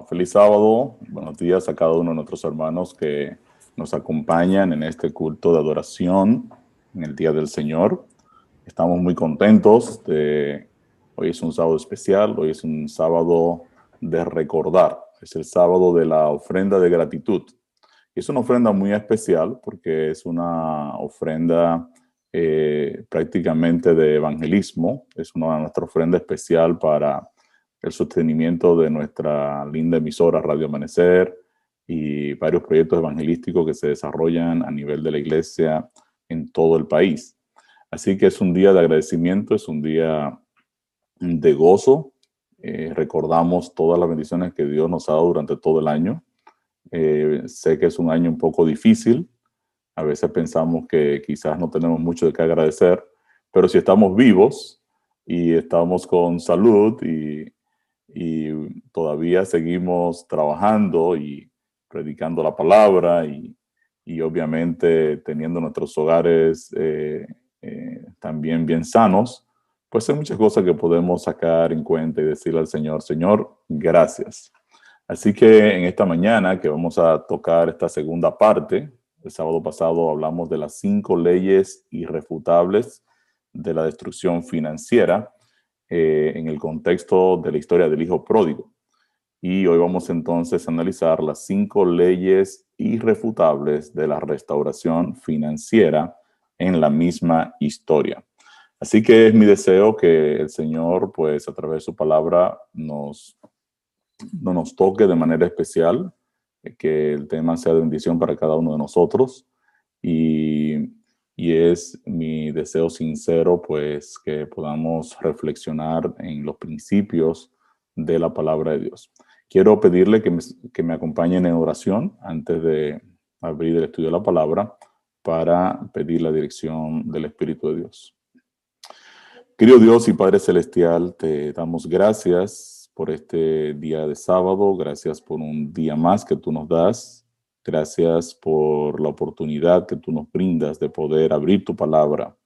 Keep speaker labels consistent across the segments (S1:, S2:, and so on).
S1: Feliz sábado, buenos días a cada uno de nuestros hermanos que nos acompañan en este culto de adoración en el Día del Señor. Estamos muy contentos hoy es un sábado especial, hoy es un sábado de recordar, es el sábado de la ofrenda de gratitud. Y es una ofrenda muy especial porque es una ofrenda prácticamente de evangelismo, es nuestra ofrenda especial para el sostenimiento de nuestra linda emisora Radio Amanecer y varios proyectos evangelísticos que se desarrollan a nivel de la iglesia en todo el país. Así que es un día de agradecimiento, es un día de gozo. Recordamos todas las bendiciones que Dios nos ha dado durante todo el año. Sé que es un año un poco difícil. A veces pensamos que quizás no tenemos mucho de qué agradecer, pero si estamos vivos y estamos con salud y todavía seguimos trabajando y predicando la palabra y obviamente teniendo nuestros hogares también bien sanos, pues hay muchas cosas que podemos sacar en cuenta y decirle al Señor, Señor, gracias. Así que en esta mañana que vamos a tocar esta segunda parte, el sábado pasado hablamos de las 5 leyes irrefutables de la destrucción financiera en el contexto de la historia del hijo pródigo. Y hoy vamos entonces a analizar las 5 leyes irrefutables de la restauración financiera en la misma historia. Así que es mi deseo que el Señor, pues a través de su palabra, nos toque de manera especial, que el tema sea de bendición para cada uno de nosotros y, y es mi deseo sincero pues que podamos reflexionar en los principios de la palabra de Dios. Quiero pedirle que me acompañen en oración antes de abrir el estudio de la palabra para pedir la dirección del Espíritu de Dios. Querido Dios y Padre Celestial, te damos gracias por este día de sábado, gracias por un día más que tú nos das, gracias por la oportunidad que tú nos brindas de poder abrir tu palabra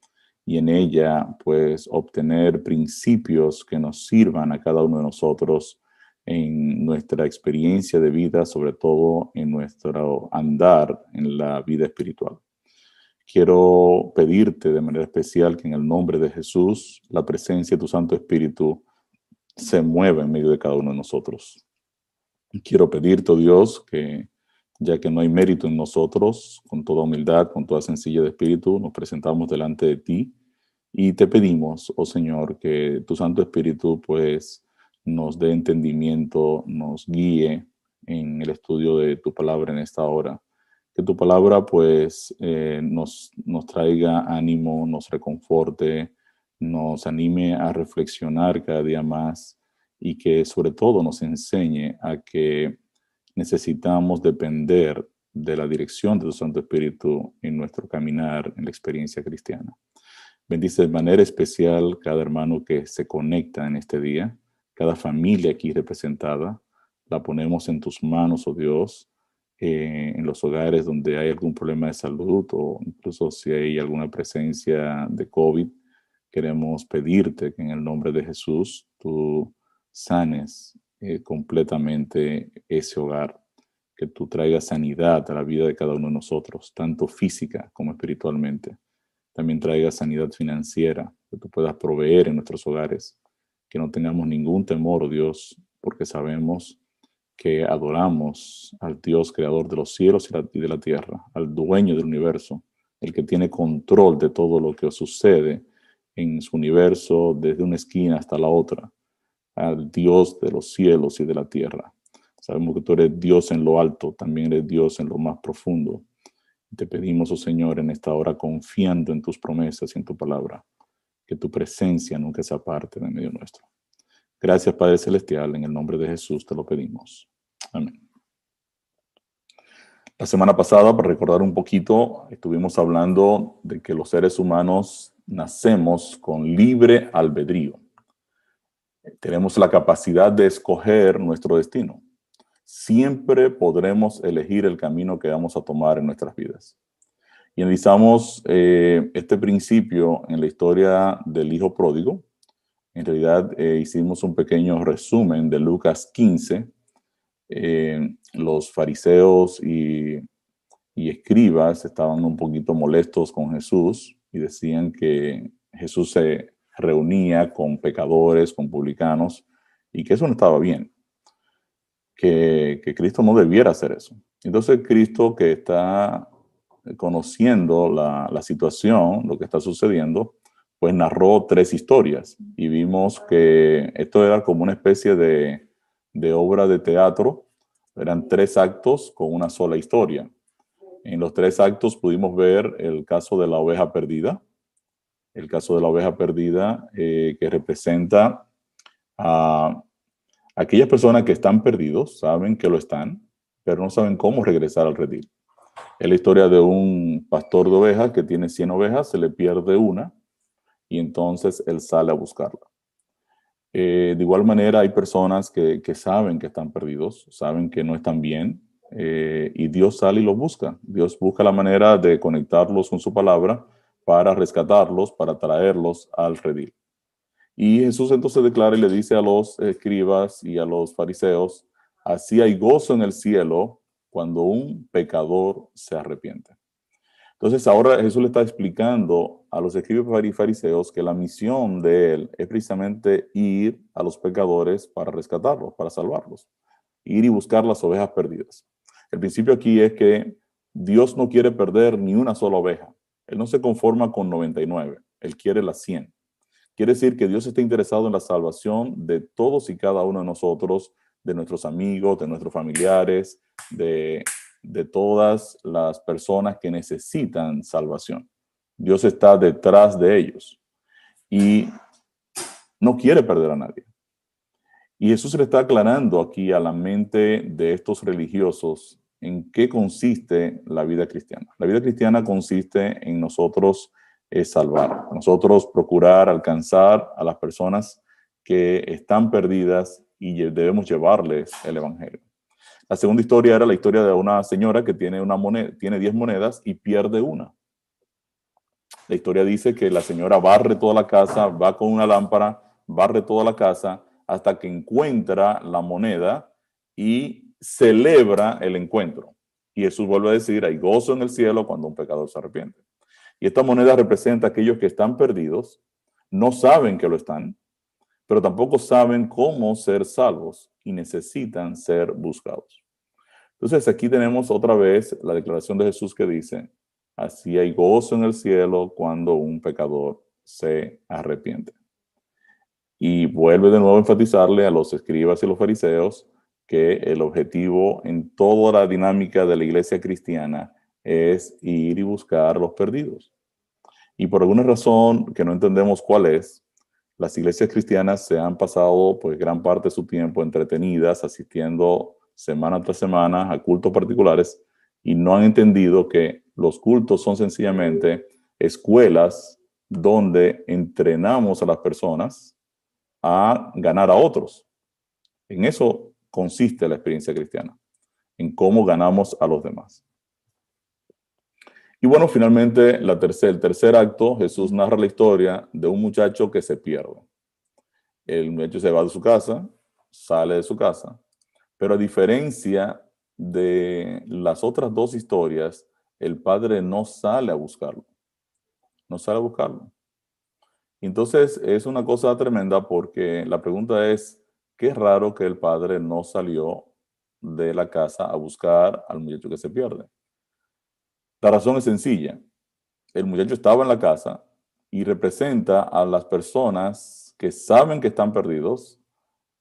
S1: y en ella pues obtener principios que nos sirvan a cada uno de nosotros en nuestra experiencia de vida, sobre todo en nuestro andar en la vida espiritual. Quiero pedirte de manera especial que en el nombre de Jesús la presencia de tu Santo Espíritu se mueva en medio de cada uno de nosotros. Quiero pedirte, oh Dios, que ya que no hay mérito en nosotros, con toda humildad, con toda sencillez de espíritu, nos presentamos delante de ti y te pedimos, oh Señor, que tu Santo Espíritu pues nos dé entendimiento, nos guíe en el estudio de tu palabra en esta hora. Que tu palabra pues nos traiga ánimo, nos reconforte, nos anime a reflexionar cada día más y que sobre todo nos enseñe a que necesitamos depender de la dirección de tu Santo Espíritu en nuestro caminar en la experiencia cristiana. Bendice de manera especial cada hermano que se conecta en este día, cada familia aquí representada. La ponemos en tus manos, oh Dios, en los hogares donde hay algún problema de salud o incluso si hay alguna presencia de COVID. Queremos pedirte que en el nombre de Jesús tú sanes completamente ese hogar, que tú traigas sanidad a la vida de cada uno de nosotros, tanto física como espiritualmente. También traiga sanidad financiera, que tú puedas proveer en nuestros hogares, que no tengamos ningún temor, oh Dios, porque sabemos que adoramos al Dios creador de los cielos y de la tierra, al dueño del universo, el que tiene control de todo lo que sucede en su universo desde una esquina hasta la otra, al Dios de los cielos y de la tierra. Sabemos que tú eres Dios en lo alto, también eres Dios en lo más profundo. Te pedimos, oh Señor, en esta hora, confiando en tus promesas y en tu palabra, que tu presencia nunca se aparte de medio nuestro. Gracias, Padre Celestial, en el nombre de Jesús te lo pedimos. Amén. La semana pasada, para recordar un poquito, estuvimos hablando de que los seres humanos nacemos con libre albedrío. Tenemos la capacidad de escoger nuestro destino. Siempre podremos elegir el camino que vamos a tomar en nuestras vidas. Y analizamos este principio en la historia del hijo pródigo. En realidad hicimos un pequeño resumen de Lucas 15, los fariseos y escribas estaban un poquito molestos con Jesús y decían que Jesús se reunía con pecadores, con publicanos, y que eso no estaba bien, que Cristo no debiera hacer eso. Entonces Cristo, que está conociendo la situación, lo que está sucediendo, pues narró 3 historias y vimos que esto era como una especie de obra de teatro. Eran 3 actos con una sola historia. En los 3 actos pudimos ver el caso de la oveja perdida, que representa a aquellas personas que están perdidos, saben que lo están, pero no saben cómo regresar al redil. Es la historia de un pastor de ovejas que tiene 100 ovejas, se le pierde una y entonces él sale a buscarla. De igual manera hay personas que saben que están perdidos, saben que no están bien, y Dios sale y los busca. Dios busca la manera de conectarlos con su palabra para rescatarlos, para traerlos al redil. Y Jesús entonces declara y le dice a los escribas y a los fariseos, así hay gozo en el cielo cuando un pecador se arrepiente. Entonces ahora Jesús le está explicando a los escribas y fariseos que la misión de él es precisamente ir a los pecadores para rescatarlos, para salvarlos, ir y buscar las ovejas perdidas. El principio aquí es que Dios no quiere perder ni una sola oveja. Él no se conforma con 99, él quiere las 100. Quiere decir que Dios está interesado en la salvación de todos y cada uno de nosotros, de nuestros amigos, de nuestros familiares, de todas las personas que necesitan salvación. Dios está detrás de ellos y no quiere perder a nadie. Y Jesús le está aclarando aquí a la mente de estos religiosos en qué consiste la vida cristiana. La vida cristiana consiste en nosotros salvar, nosotros procurar alcanzar a las personas que están perdidas y debemos llevarles el evangelio. La segunda historia era la historia de una señora que tiene una moneda, tiene 10 monedas y pierde una. La historia dice que la señora barre toda la casa, va con una lámpara, barre toda la casa hasta que encuentra la moneda y celebra el encuentro. Y Jesús vuelve a decir, hay gozo en el cielo cuando un pecador se arrepiente. Y esta moneda representa a aquellos que están perdidos, no saben que lo están, pero tampoco saben cómo ser salvos y necesitan ser buscados. Entonces aquí tenemos otra vez la declaración de Jesús que dice, así hay gozo en el cielo cuando un pecador se arrepiente. Y vuelve de nuevo a enfatizarle a los escribas y los fariseos que el objetivo en toda la dinámica de la iglesia cristiana es ir y buscar a los perdidos. Y por alguna razón que no entendemos cuál es, las iglesias cristianas se han pasado pues gran parte de su tiempo entretenidas, asistiendo semana tras semana a cultos particulares y no han entendido que los cultos son sencillamente escuelas donde entrenamos a las personas a ganar a otros. En eso consiste la experiencia cristiana, en cómo ganamos a los demás. Y bueno, finalmente el tercer acto, Jesús narra la historia de un muchacho que se pierde. El muchacho se va de su casa, sale de su casa, pero a diferencia de las otras 2 historias, el padre no sale a buscarlo. No sale a buscarlo. Entonces es una cosa tremenda porque la pregunta es, qué raro que el padre no salió de la casa a buscar al muchacho que se pierde. La razón es sencilla. El muchacho estaba en la casa y representa a las personas que saben que están perdidos,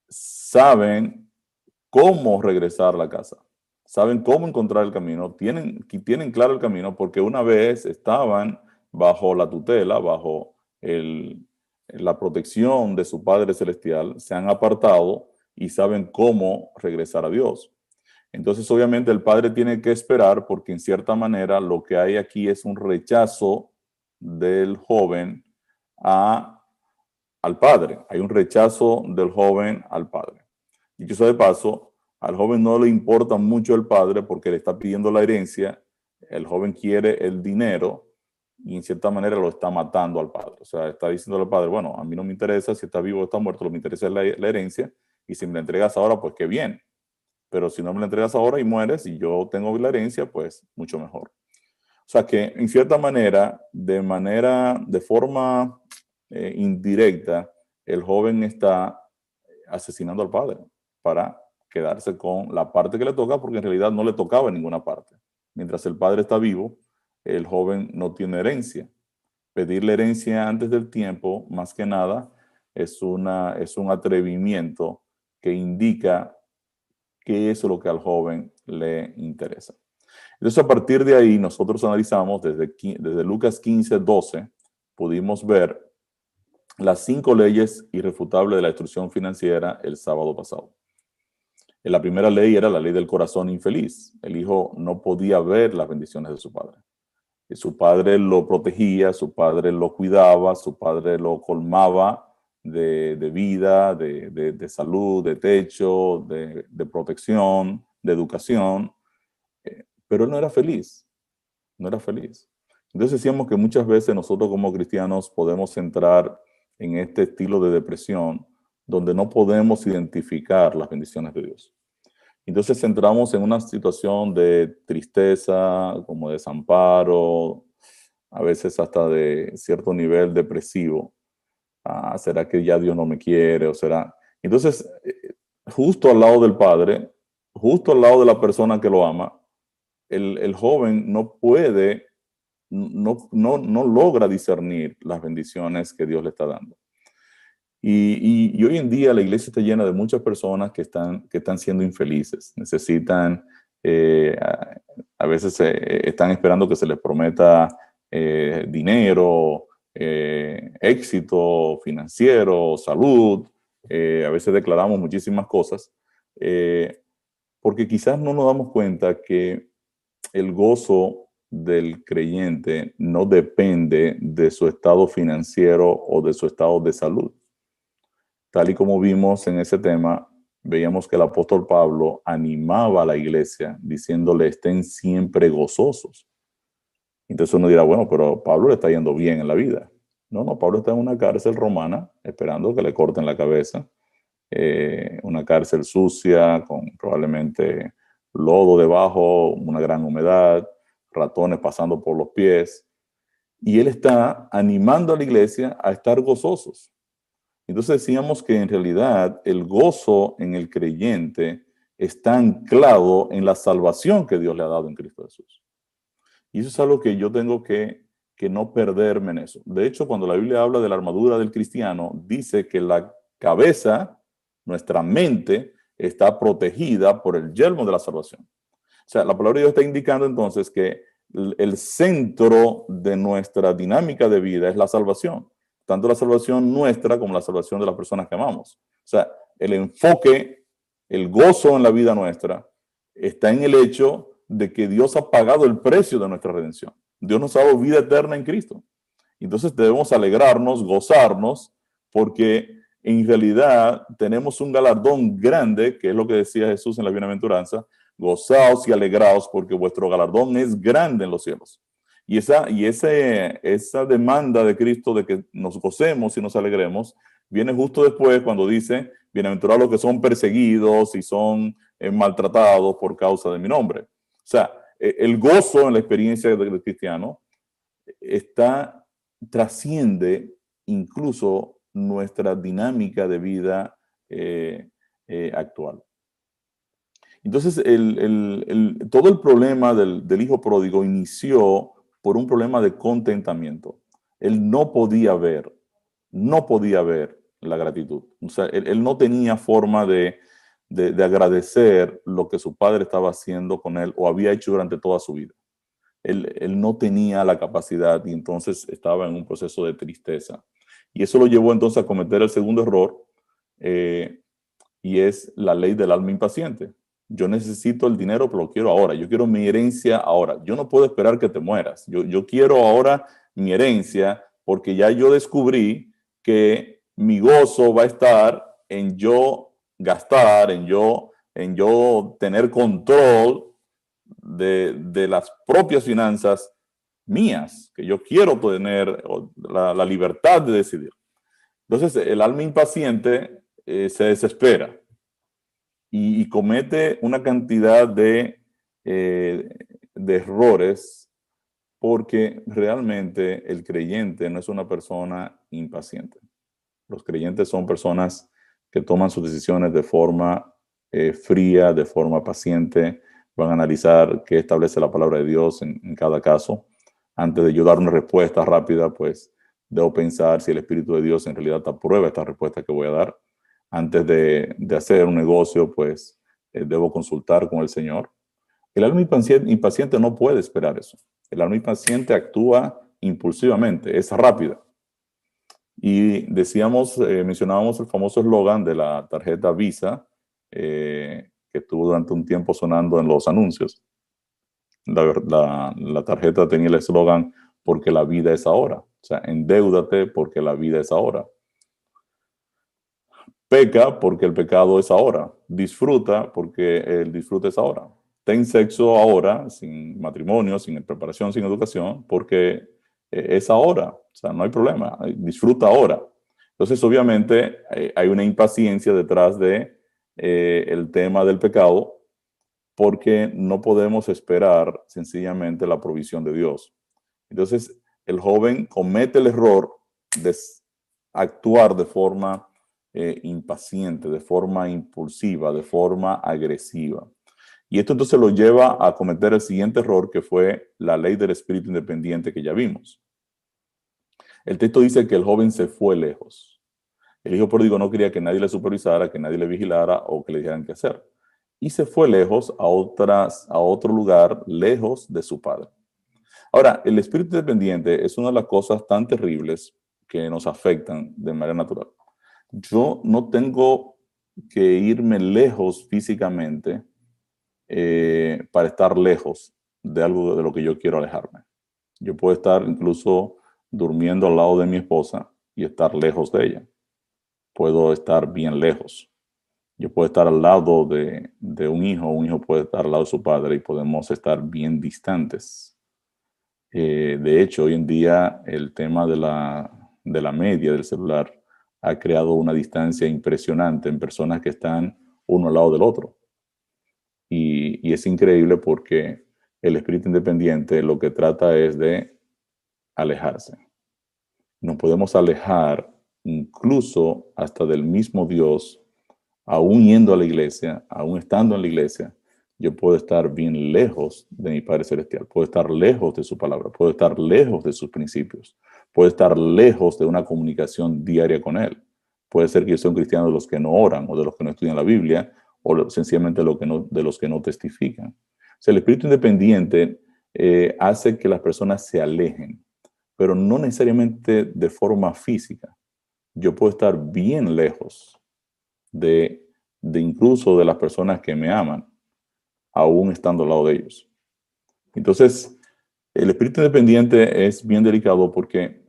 S1: saben cómo regresar a la casa, saben cómo encontrar el camino, tienen claro el camino porque una vez estaban bajo la tutela, bajo la protección de su Padre Celestial, se han apartado y saben cómo regresar a Dios. Entonces, obviamente, el padre tiene que esperar porque en cierta manera lo que hay aquí es un rechazo del joven al padre. Hay un rechazo del joven al padre. Dicho sea de paso, al joven no le importa mucho el padre porque le está pidiendo la herencia. El joven quiere el dinero y en cierta manera lo está matando al padre. O sea, está diciendo al padre, bueno, a mí no me interesa si está vivo o está muerto, lo que me interesa es la herencia y si me la entregas ahora, pues qué bien. pero si no me la entregas ahora y mueres y yo tengo la herencia, pues mucho mejor. O sea que en cierta manera, de forma indirecta, el joven está asesinando al padre para quedarse con la parte que le toca, porque en realidad no le tocaba en ninguna parte. Mientras el padre está vivo, el joven no tiene herencia. Pedirle herencia antes del tiempo, más que nada, es un atrevimiento que indica qué es lo que al joven le interesa. Entonces, a partir de ahí, nosotros analizamos desde Lucas 15:12, pudimos ver las 5 leyes irrefutables de la instrucción financiera el sábado pasado. La primera ley era la ley del corazón infeliz. El hijo no podía ver las bendiciones de su padre. Su padre lo protegía, su padre lo cuidaba, su padre lo colmaba de vida, de salud, de techo, de protección, de educación, pero él no era feliz, no era feliz. Entonces decíamos que muchas veces nosotros como cristianos podemos entrar en este estilo de depresión donde no podemos identificar las bendiciones de Dios. Entonces entramos en una situación de tristeza, como desamparo, a veces hasta de cierto nivel depresivo. ¿Será que ya Dios no me quiere? ¿O será? Entonces, justo al lado del Padre, justo al lado de la persona que lo ama, el joven no puede, no logra discernir las bendiciones que Dios le está dando. Y hoy en día la iglesia está llena de muchas personas que están siendo infelices. Necesitan, a veces están esperando que se les prometa dinero, éxito financiero, salud. A veces declaramos muchísimas cosas, porque quizás no nos damos cuenta que el gozo del creyente no depende de su estado financiero o de su estado de salud. Tal y como vimos en ese tema, veíamos que el apóstol Pablo animaba a la iglesia diciéndole estén siempre gozosos. Entonces uno dirá, bueno, pero Pablo le está yendo bien en la vida. No, Pablo está en una cárcel romana esperando que le corten la cabeza. Una cárcel sucia con probablemente lodo debajo, una gran humedad, ratones pasando por los pies. Y él está animando a la iglesia a estar gozosos. Entonces decíamos que en realidad el gozo en el creyente está anclado en la salvación que Dios le ha dado en Cristo Jesús. Y eso es algo que yo tengo que no perderme en eso. De hecho, cuando la Biblia habla de la armadura del cristiano, dice que la cabeza, nuestra mente, está protegida por el yelmo de la salvación. O sea, la palabra de Dios está indicando entonces que el centro de nuestra dinámica de vida es la salvación. Tanto la salvación nuestra como la salvación de las personas que amamos. O sea, el enfoque, el gozo en la vida nuestra está en el hecho de que Dios ha pagado el precio de nuestra redención. Dios nos ha dado vida eterna en Cristo. Entonces debemos alegrarnos, gozarnos, porque en realidad tenemos un galardón grande, que es lo que decía Jesús en la bienaventuranza, gozaos y alegraos porque vuestro galardón es grande en los cielos. Y esa demanda de Cristo de que nos gocemos y nos alegremos viene justo después cuando dice, bienaventurados los que son perseguidos y son maltratados por causa de mi nombre. O sea, el gozo en la experiencia del cristiano trasciende incluso nuestra dinámica de vida actual. Entonces, todo el problema del hijo pródigo inició por un problema de contentamiento. Él no podía ver la gratitud. O sea, él no tenía forma de agradecer lo que su padre estaba haciendo con él o había hecho durante toda su vida. Él no tenía la capacidad y entonces estaba en un proceso de tristeza. Y eso lo llevó entonces a cometer el segundo error, y es la ley del alma impaciente. Yo necesito el dinero, pero lo quiero ahora. Yo quiero mi herencia ahora. Yo no puedo esperar que te mueras. Yo quiero ahora mi herencia porque ya yo descubrí que mi gozo va a estar en yo gastar, en yo tener control de las propias finanzas mías, que yo quiero tener la libertad de decidir. Entonces, el alma impaciente se desespera. y comete una cantidad de errores porque realmente el creyente no es una persona impaciente. Los creyentes son personas que toman sus decisiones de forma fría, de forma paciente, van a analizar qué establece la palabra de Dios en cada caso. Antes de yo dar una respuesta rápida, pues debo pensar si el Espíritu de Dios en realidad aprueba esta respuesta que voy a dar. Antes de hacer un negocio, pues debo consultar con el Señor. El alma impaciente no puede esperar eso. El alma impaciente actúa impulsivamente, es rápida. Y decíamos, mencionábamos el famoso eslogan de la tarjeta Visa, que estuvo durante un tiempo sonando en los anuncios. La tarjeta tenía el eslogan, porque la vida es ahora. O sea, endeúdate porque la vida es ahora. Peca porque el pecado es ahora. Disfruta porque el disfrute es ahora. Ten sexo ahora, sin matrimonio, sin preparación, sin educación, porque es ahora. O sea, no hay problema. Disfruta ahora. Entonces, obviamente, hay una impaciencia detrás de el tema del pecado, porque no podemos esperar sencillamente la provisión de Dios. Entonces, el joven comete el error de actuar de forma impaciente, de forma impulsiva, de forma agresiva. Y esto entonces lo lleva a cometer el siguiente error, que fue la ley del espíritu independiente que ya vimos. El texto dice que el joven se fue lejos. El hijo pródigo no quería que nadie le supervisara, que nadie le vigilara o que le dijeran qué hacer. Y se fue lejos a otro lugar, lejos de su padre. Ahora, el espíritu independiente es una de las cosas tan terribles que nos afectan de manera natural. Yo no tengo que irme lejos físicamente para estar lejos de algo de lo que yo quiero alejarme. Yo puedo estar incluso durmiendo al lado de mi esposa y estar lejos de ella. Puedo estar bien lejos. Yo puedo estar al lado de un hijo puede estar al lado de su padre y podemos estar bien distantes. De hecho, hoy en día el tema de la media del celular ha creado una distancia impresionante en personas que están uno al lado del otro. Y es increíble porque el espíritu independiente lo que trata es de alejarse. Nos podemos alejar incluso hasta del mismo Dios, aún yendo a la iglesia, aún estando en la iglesia. Yo puedo estar bien lejos de mi Padre Celestial, puedo estar lejos de su palabra, puedo estar lejos de sus principios, puedo estar lejos de una comunicación diaria con Él. Puede ser que yo sea un cristiano de los que no oran o de los que no estudian la Biblia o sencillamente de los que no testifican. O sea, el espíritu independiente hace que las personas se alejen, pero no necesariamente de forma física. Yo puedo estar bien lejos de incluso de las personas que me aman, aún estando al lado de ellos. Entonces, el espíritu independiente es bien delicado porque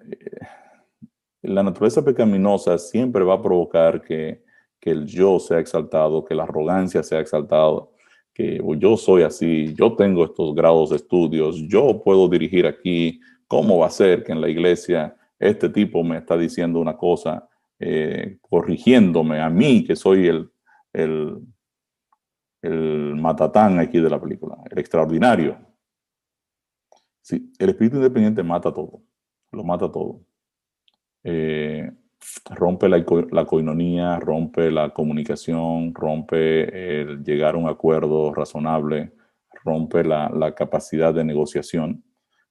S1: la naturaleza pecaminosa siempre va a provocar que el yo sea exaltado, que la arrogancia sea exaltada, que yo soy así, yo tengo estos grados de estudios, yo puedo dirigir aquí. ¿Cómo va a ser que en la iglesia este tipo me está diciendo una cosa, corrigiéndome a mí, que soy el matatán aquí de la película, el extraordinario? Sí, el espíritu independiente mata todo, lo mata todo. Rompe la coinonía, rompe la comunicación, rompe el llegar a un acuerdo razonable, rompe la capacidad de negociación.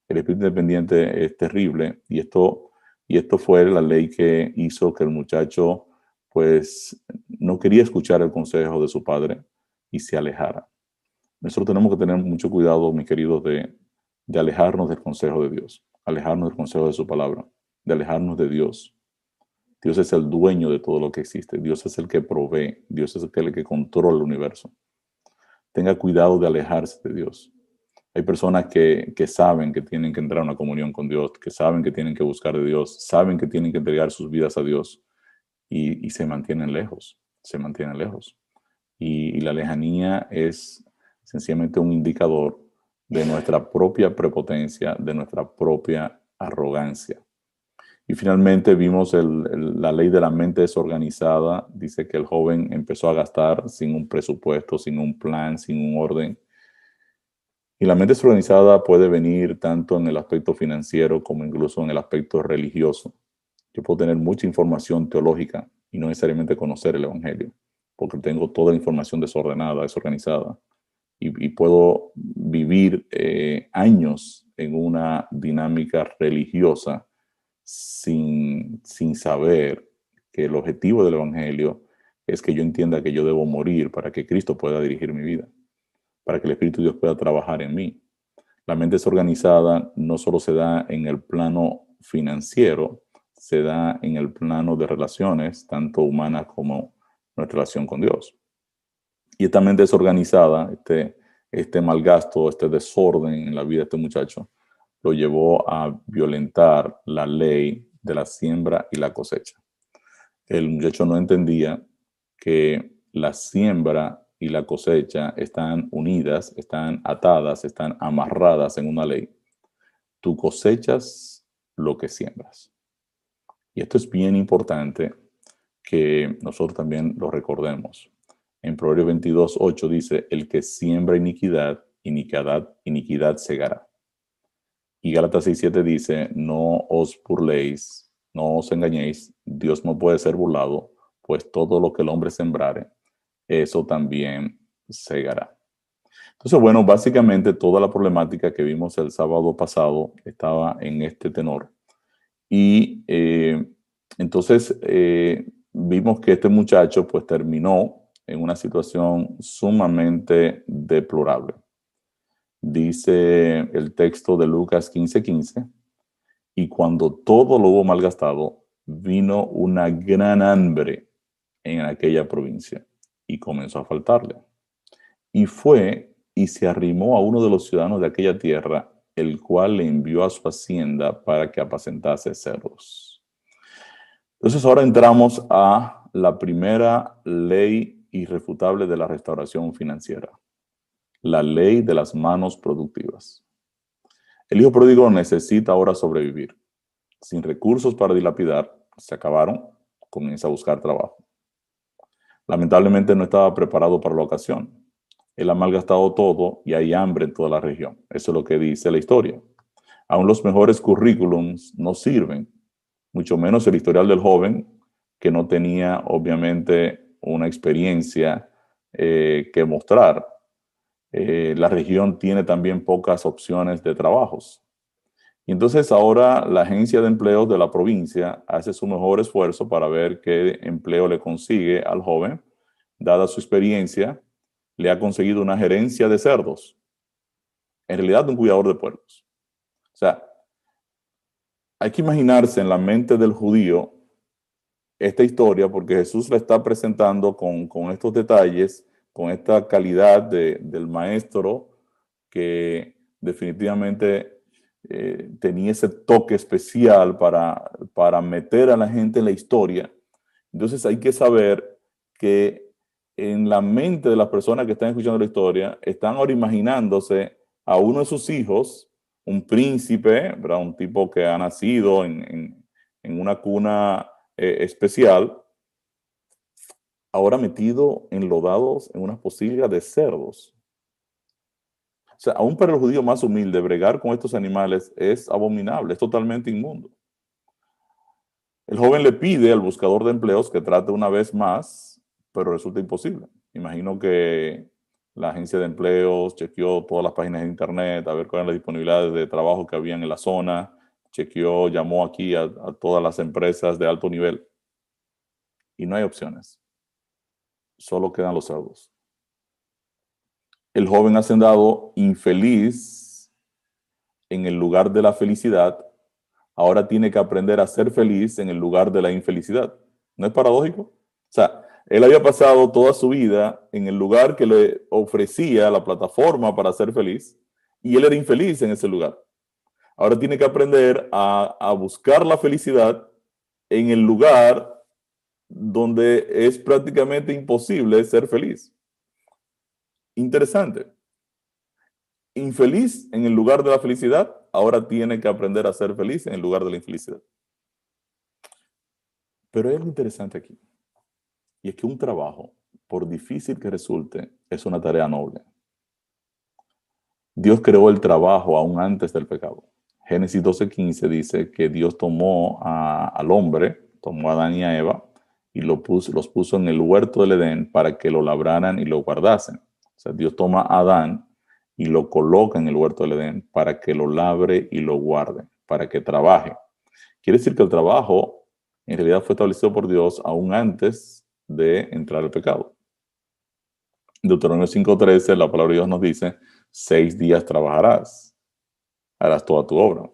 S1: El espíritu independiente es terrible y esto fue la ley que hizo que el muchacho pues no quería escuchar el consejo de su padre y se alejara. Nosotros tenemos que tener mucho cuidado, mis queridos, de alejarnos del consejo de Dios, alejarnos del consejo de su palabra, de alejarnos de Dios. Dios es el dueño de todo lo que existe. Dios es el que provee. Dios es el que controla el universo. Tenga cuidado de alejarse de Dios. Hay personas que saben que tienen que entrar a una comunión con Dios, que saben que tienen que buscar de Dios, saben que tienen que entregar sus vidas a Dios y se mantienen lejos, se mantienen lejos. Y la lejanía es sencillamente un indicador de nuestra propia prepotencia, de nuestra propia arrogancia. Y finalmente vimos la ley de la mente desorganizada. Dice que el joven empezó a gastar sin un presupuesto, sin un plan, sin un orden. Y la mente desorganizada puede venir tanto en el aspecto financiero como incluso en el aspecto religioso. Yo puedo tener mucha información teológica y no necesariamente conocer el Evangelio, porque tengo toda la información desordenada, desorganizada, y puedo vivir años en una dinámica religiosa sin saber que el objetivo del Evangelio es que yo entienda que yo debo morir para que Cristo pueda dirigir mi vida, para que el Espíritu de Dios pueda trabajar en mí. La mente desorganizada no solo se da en el plano financiero, se da en el plano de relaciones, tanto humanas como nuestra relación con Dios. Y esta mente desorganizada, este malgasto, este desorden en la vida de este muchacho, lo llevó a violentar la ley de la siembra y la cosecha. El muchacho no entendía que la siembra y la cosecha están unidas, están atadas, están amarradas en una ley. Tú cosechas lo que siembras. Y esto es bien importante que nosotros también lo recordemos. En Proverbios 22:8 dice, el que siembra iniquidad, iniquidad segará. Y Gálatas 6:7 dice, no os burléis, no os engañéis, Dios no puede ser burlado, pues todo lo que el hombre sembrare, eso también segará. Entonces, bueno, básicamente toda la problemática que vimos el sábado pasado estaba en este tenor. Y entonces vimos que este muchacho pues terminó en una situación sumamente deplorable. Dice el texto de Lucas 15:15, y cuando todo lo hubo malgastado, vino una gran hambre en aquella provincia y comenzó a faltarle. Y fue y se arrimó a uno de los ciudadanos de aquella tierra, el cual le envió a su hacienda para que apacentase cerdos. Entonces ahora entramos a la primera ley irrefutable de la restauración financiera, la ley de las manos productivas. El hijo pródigo necesita ahora sobrevivir. Sin recursos para dilapidar, se acabaron, comienza a buscar trabajo. Lamentablemente no estaba preparado para la ocasión. Él ha malgastado todo y hay hambre en toda la región. Eso es lo que dice la historia. Aún los mejores currículums no sirven, mucho menos el historial del joven que no tenía obviamente una experiencia que mostrar. La región tiene también pocas opciones de trabajos. Y entonces ahora la agencia de empleos de la provincia hace su mejor esfuerzo para ver qué empleo le consigue al joven. Dada su experiencia, le ha conseguido una gerencia de cerdos, en realidad un cuidador de puercos. O sea, hay que imaginarse en la mente del judío esta historia porque Jesús la está presentando con estos detalles, con esta calidad del maestro que definitivamente tenía ese toque especial para meter a la gente en la historia. Entonces hay que saber que en la mente de las personas que están escuchando la historia, están ahora imaginándose a uno de sus hijos, un príncipe, ¿verdad? Un tipo que ha nacido en una cuna especial, ahora metido enlodados en unas posilgas de cerdos. O sea, aún para el judío más humilde, bregar con estos animales es abominable, es totalmente inmundo. El joven le pide al buscador de empleos que trate una vez más, pero resulta imposible. Imagino que la agencia de empleos chequeó todas las páginas de internet a ver cuáles eran las disponibilidades de trabajo que habían en la zona, chequeó, llamó aquí a todas las empresas de alto nivel y no hay opciones. Solo quedan los cerdos. El joven hacendado infeliz en el lugar de la felicidad, ahora tiene que aprender a ser feliz en el lugar de la infelicidad. ¿No es paradójico? O sea, él había pasado toda su vida en el lugar que le ofrecía la plataforma para ser feliz y él era infeliz en ese lugar. Ahora tiene que aprender a buscar la felicidad en el lugar donde es prácticamente imposible ser feliz. Interesante. Infeliz en el lugar de la felicidad, ahora tiene que aprender a ser feliz en el lugar de la infelicidad. Pero hay algo interesante aquí, y es que un trabajo, por difícil que resulte, es una tarea noble. Dios creó el trabajo aún antes del pecado. Génesis 12:15 dice que Dios tomó al hombre, tomó a Adán y a Eva, y los puso en el huerto del Edén para que lo labraran y lo guardasen. O sea, Dios toma a Adán y lo coloca en el huerto del Edén para que lo labre y lo guarde, para que trabaje. Quiere decir que el trabajo en realidad fue establecido por Dios aún antes de entrar el pecado. Deuteronomio 5:13, la palabra de Dios nos dice, 6 días trabajarás, harás toda tu obra.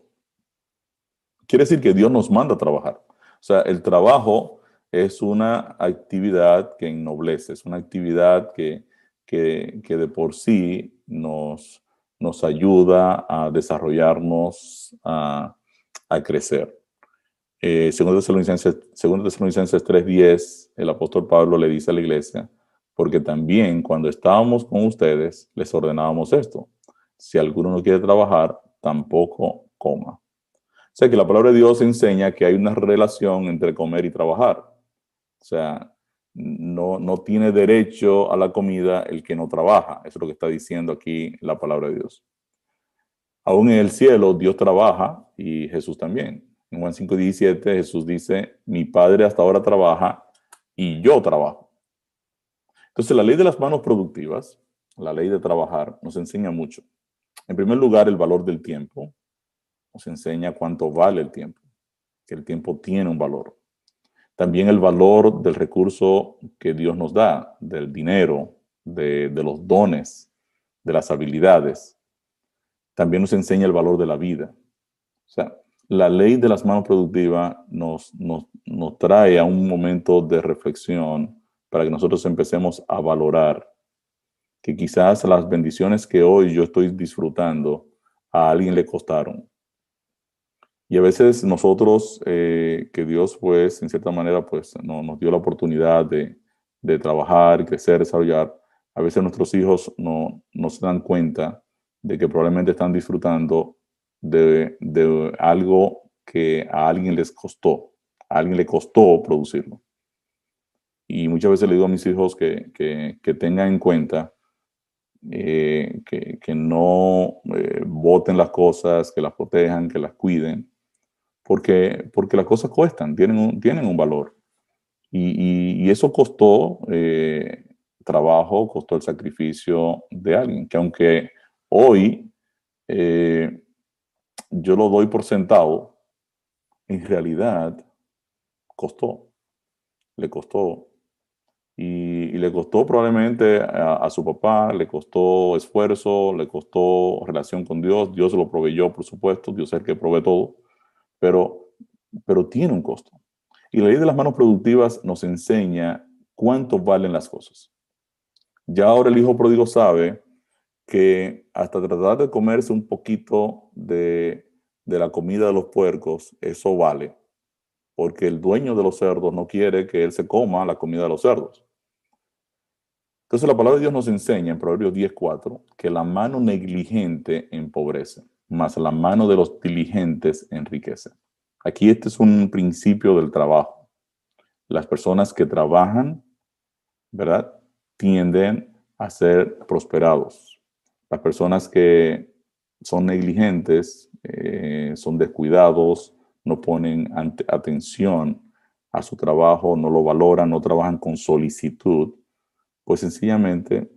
S1: Quiere decir que Dios nos manda a trabajar. O sea, el trabajo es una actividad que ennoblece, es una actividad que de por sí nos ayuda a desarrollarnos, a crecer. Segundo Tesalonicenses 3:10, el apóstol Pablo le dice a la iglesia, porque también cuando estábamos con ustedes les ordenábamos esto, si alguno no quiere trabajar, tampoco coma. O sea que la palabra de Dios enseña que hay una relación entre comer y trabajar. O sea, no tiene derecho a la comida el que no trabaja. Eso es lo que está diciendo aquí la palabra de Dios. Aún en el cielo Dios trabaja y Jesús también. En Juan 5:17 Jesús dice, mi Padre hasta ahora trabaja y yo trabajo. Entonces la ley de las manos productivas, la ley de trabajar, nos enseña mucho. En primer lugar, el valor del tiempo. Nos enseña cuánto vale el tiempo, que el tiempo tiene un valor. También el valor del recurso que Dios nos da, del dinero, de los dones, de las habilidades. También nos enseña el valor de la vida. O sea, la ley de las manos productivas nos trae a un momento de reflexión para que nosotros empecemos a valorar que quizás las bendiciones que hoy yo estoy disfrutando a alguien le costaron. Y a veces nosotros, que Dios pues en cierta manera pues nos dio la oportunidad de trabajar, crecer, desarrollar, a veces nuestros hijos no se dan cuenta de que probablemente están disfrutando de algo que a alguien les costó, a alguien le costó producirlo. Y muchas veces le digo a mis hijos que tengan en cuenta que no boten las cosas, que las protejan, que las cuiden, porque las cosas cuestan, tienen un valor. Y eso costó trabajo, costó el sacrificio de alguien, que aunque hoy yo lo doy por sentado, en realidad costó, le costó. Y le costó probablemente a su papá, le costó esfuerzo, le costó relación con Dios. Dios lo proveyó, por supuesto, Dios es el que provee todo, pero, pero tiene un costo. Y la ley de las manos productivas nos enseña cuánto valen las cosas. Ya ahora el hijo pródigo sabe que hasta tratar de comerse un poquito de la comida de los puercos, eso vale, porque el dueño de los cerdos no quiere que él se coma la comida de los cerdos. Entonces la palabra de Dios nos enseña en Proverbios 10:4 que la mano negligente empobrece, mas la mano de los diligentes enriquece. Aquí este es un principio del trabajo. Las personas que trabajan, ¿verdad?, tienden a ser prosperados. Las personas que son negligentes, son descuidados, no ponen atención a su trabajo, no lo valoran, no trabajan con solicitud, pues sencillamente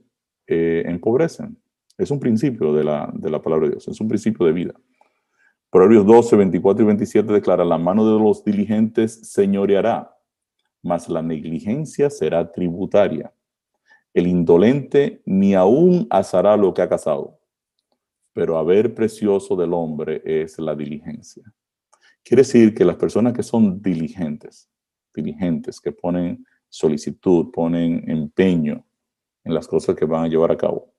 S1: empobrecen. Es un principio de la palabra de Dios, es un principio de vida. Proverbios 12:24 y 27 declara, la mano de los diligentes señoreará, mas la negligencia será tributaria. El indolente ni aún asará lo que ha cazado, pero haber precioso del hombre es la diligencia. Quiere decir que las personas que son diligentes, que ponen solicitud, ponen empeño en las cosas que van a llevar a cabo,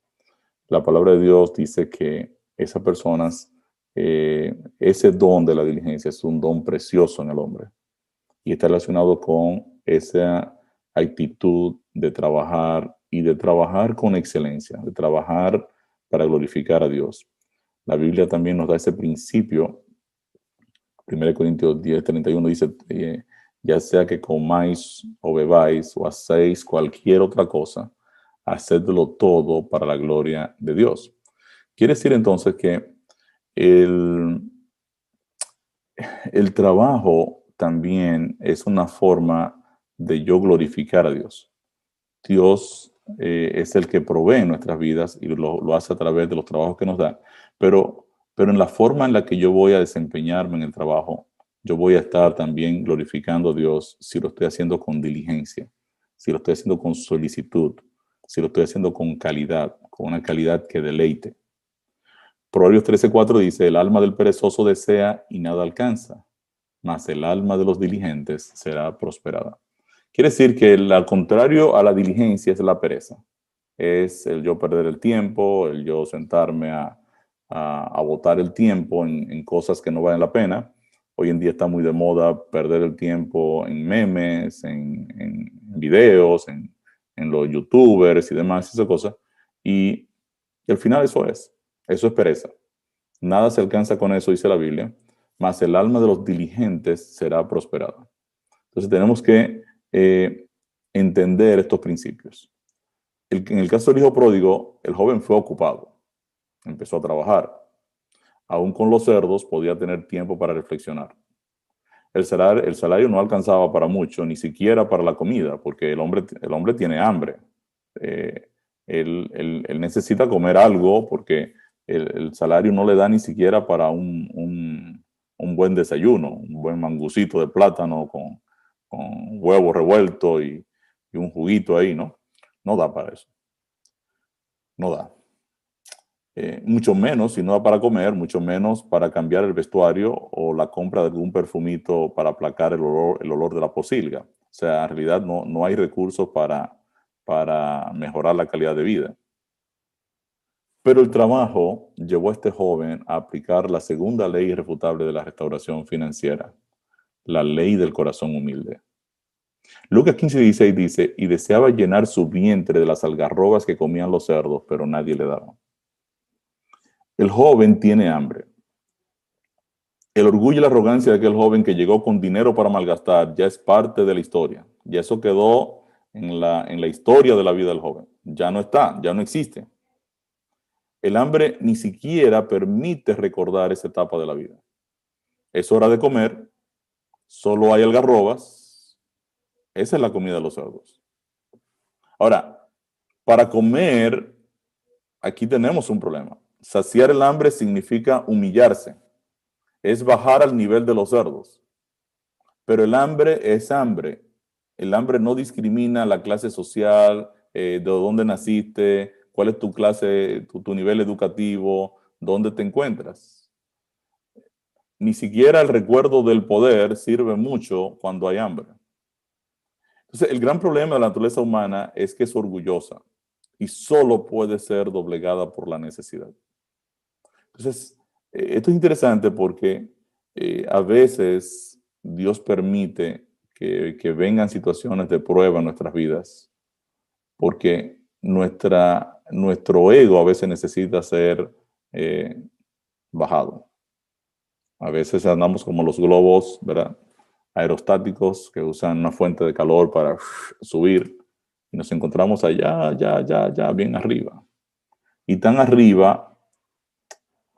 S1: la palabra de Dios dice que esas personas, ese don de la diligencia es un don precioso en el hombre y está relacionado con esa actitud de trabajar y de trabajar con excelencia, de trabajar para glorificar a Dios. La Biblia también nos da ese principio. 1 Corintios 10:31 dice, ya sea que comáis o bebáis o hacéis cualquier otra cosa, hacedlo todo para la gloria de Dios. Quiere decir entonces que el, el trabajo también es una forma de yo glorificar a Dios. Dios es el que provee nuestras vidas y lo hace a través de los trabajos que nos da. Pero en la forma en la que yo voy a desempeñarme en el trabajo, yo voy a estar también glorificando a Dios si lo estoy haciendo con diligencia, si lo estoy haciendo con solicitud, si lo estoy haciendo con calidad, con una calidad que deleite. Proverbios 13:4 dice, el alma del perezoso desea y nada alcanza, mas el alma de los diligentes será prosperada. Quiere decir que al contrario a la diligencia es la pereza. Es el yo perder el tiempo, el yo sentarme a botar el tiempo en cosas que no valen la pena. Hoy en día está muy de moda perder el tiempo en memes, en videos, en los youtubers y demás, esas cosas. Y al final eso es pereza. Nada se alcanza con eso, dice la Biblia, mas el alma de los diligentes será prosperada. Entonces tenemos que entender estos principios. En el caso del hijo pródigo, el joven fue ocupado, empezó a trabajar. Aún con los cerdos podía tener tiempo para reflexionar. El salario no alcanzaba para mucho, ni siquiera para la comida, porque el hombre tiene hambre. Eh, él necesita comer algo porque el salario no le da ni siquiera para un buen desayuno, un buen mangucito de plátano con huevo revuelto y un juguito ahí, ¿no? No da para eso. No da. Mucho menos, si no da para comer, mucho menos para cambiar el vestuario o la compra de algún perfumito para aplacar el olor de la posilga. O sea, en realidad no hay recursos para mejorar la calidad de vida. Pero el trabajo llevó a este joven a aplicar la segunda ley irrefutable de la restauración financiera, la ley del corazón humilde. Lucas 15:16 dice, y deseaba llenar su vientre de las algarrobas que comían los cerdos, pero nadie le daba. El joven tiene hambre. El orgullo y la arrogancia de aquel joven que llegó con dinero para malgastar ya es parte de la historia. Ya eso quedó en la historia de la vida del joven. Ya no está, ya no existe. El hambre ni siquiera permite recordar esa etapa de la vida. Es hora de comer, solo hay algarrobas. Esa es la comida de los cerdos. Ahora, para comer, aquí tenemos un problema. Saciar el hambre significa humillarse. Es bajar al nivel de los cerdos. Pero el hambre es hambre. El hambre no discrimina la clase social, de dónde naciste, cuál es tu clase, tu nivel educativo, dónde te encuentras. Ni siquiera el recuerdo del poder sirve mucho cuando hay hambre. Entonces, el gran problema de la naturaleza humana es que es orgullosa y solo puede ser doblegada por la necesidad. Entonces, esto es interesante porque a veces Dios permite que vengan situaciones de prueba en nuestras vidas, porque nuestro ego a veces necesita ser eh, bajado. A veces andamos como los globos, ¿verdad? Aerostáticos que usan una fuente de calor para subir y nos encontramos allá, ya, bien arriba. Y tan arriba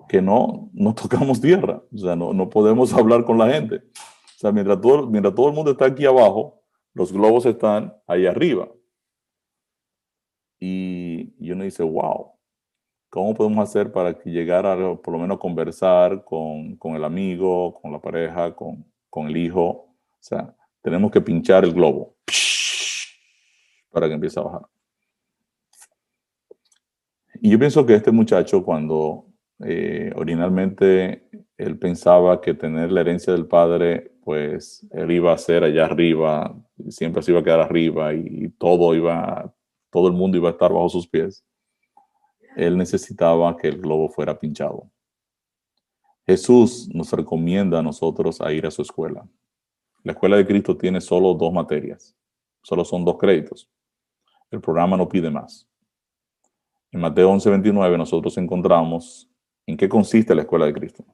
S1: que no tocamos tierra, o sea, no podemos hablar con la gente. O sea, mientras todo el mundo está aquí abajo, los globos están ahí arriba. Y uno dice, wow, ¿cómo podemos hacer para que llegar a por lo menos conversar con el amigo, con la pareja, con el hijo? O sea, tenemos que pinchar el globo para que empiece a bajar. Y yo pienso que este muchacho, cuando originalmente él pensaba que tener la herencia del padre, pues él iba a ser allá arriba, siempre se iba a quedar arriba y todo el mundo iba a estar bajo sus pies. Él necesitaba que el globo fuera pinchado. Jesús nos recomienda a nosotros a ir a su escuela. La escuela de Cristo tiene solo 2 materias, solo son 2 créditos. El programa no pide más. En Mateo 11:29 nosotros encontramos en qué consiste la escuela de Cristo.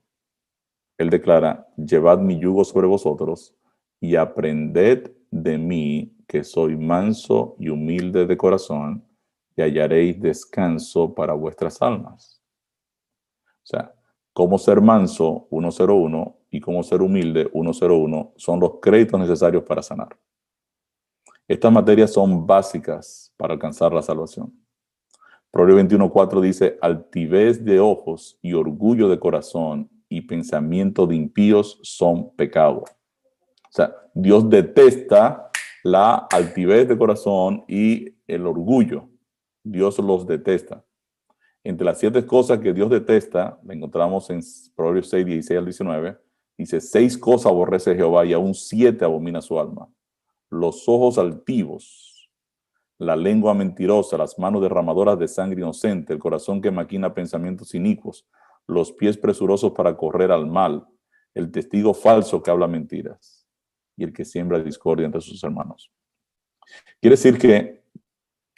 S1: Él declara, llevad mi yugo sobre vosotros y aprended de mí, que soy manso y humilde de corazón, y hallaréis descanso para vuestras almas. O sea, cómo ser manso, 101, y cómo ser humilde, 101, son los créditos necesarios para sanar. Estas materias son básicas para alcanzar la salvación. Proverbios 21:4 dice, altivez de ojos y orgullo de corazón y pensamiento de impíos son pecado. O sea, Dios detesta la altivez de corazón y el orgullo. Dios los detesta. Entre las 7 cosas que Dios detesta, la encontramos en Proverbios 6, 16 al 19, dice, 6 cosas aborrece Jehová y aún 7 abomina su alma. Los ojos altivos, la lengua mentirosa, las manos derramadoras de sangre inocente, el corazón que maquina pensamientos inicuos, los pies presurosos para correr al mal, el testigo falso que habla mentiras y el que siembra discordia entre sus hermanos. Quiere decir que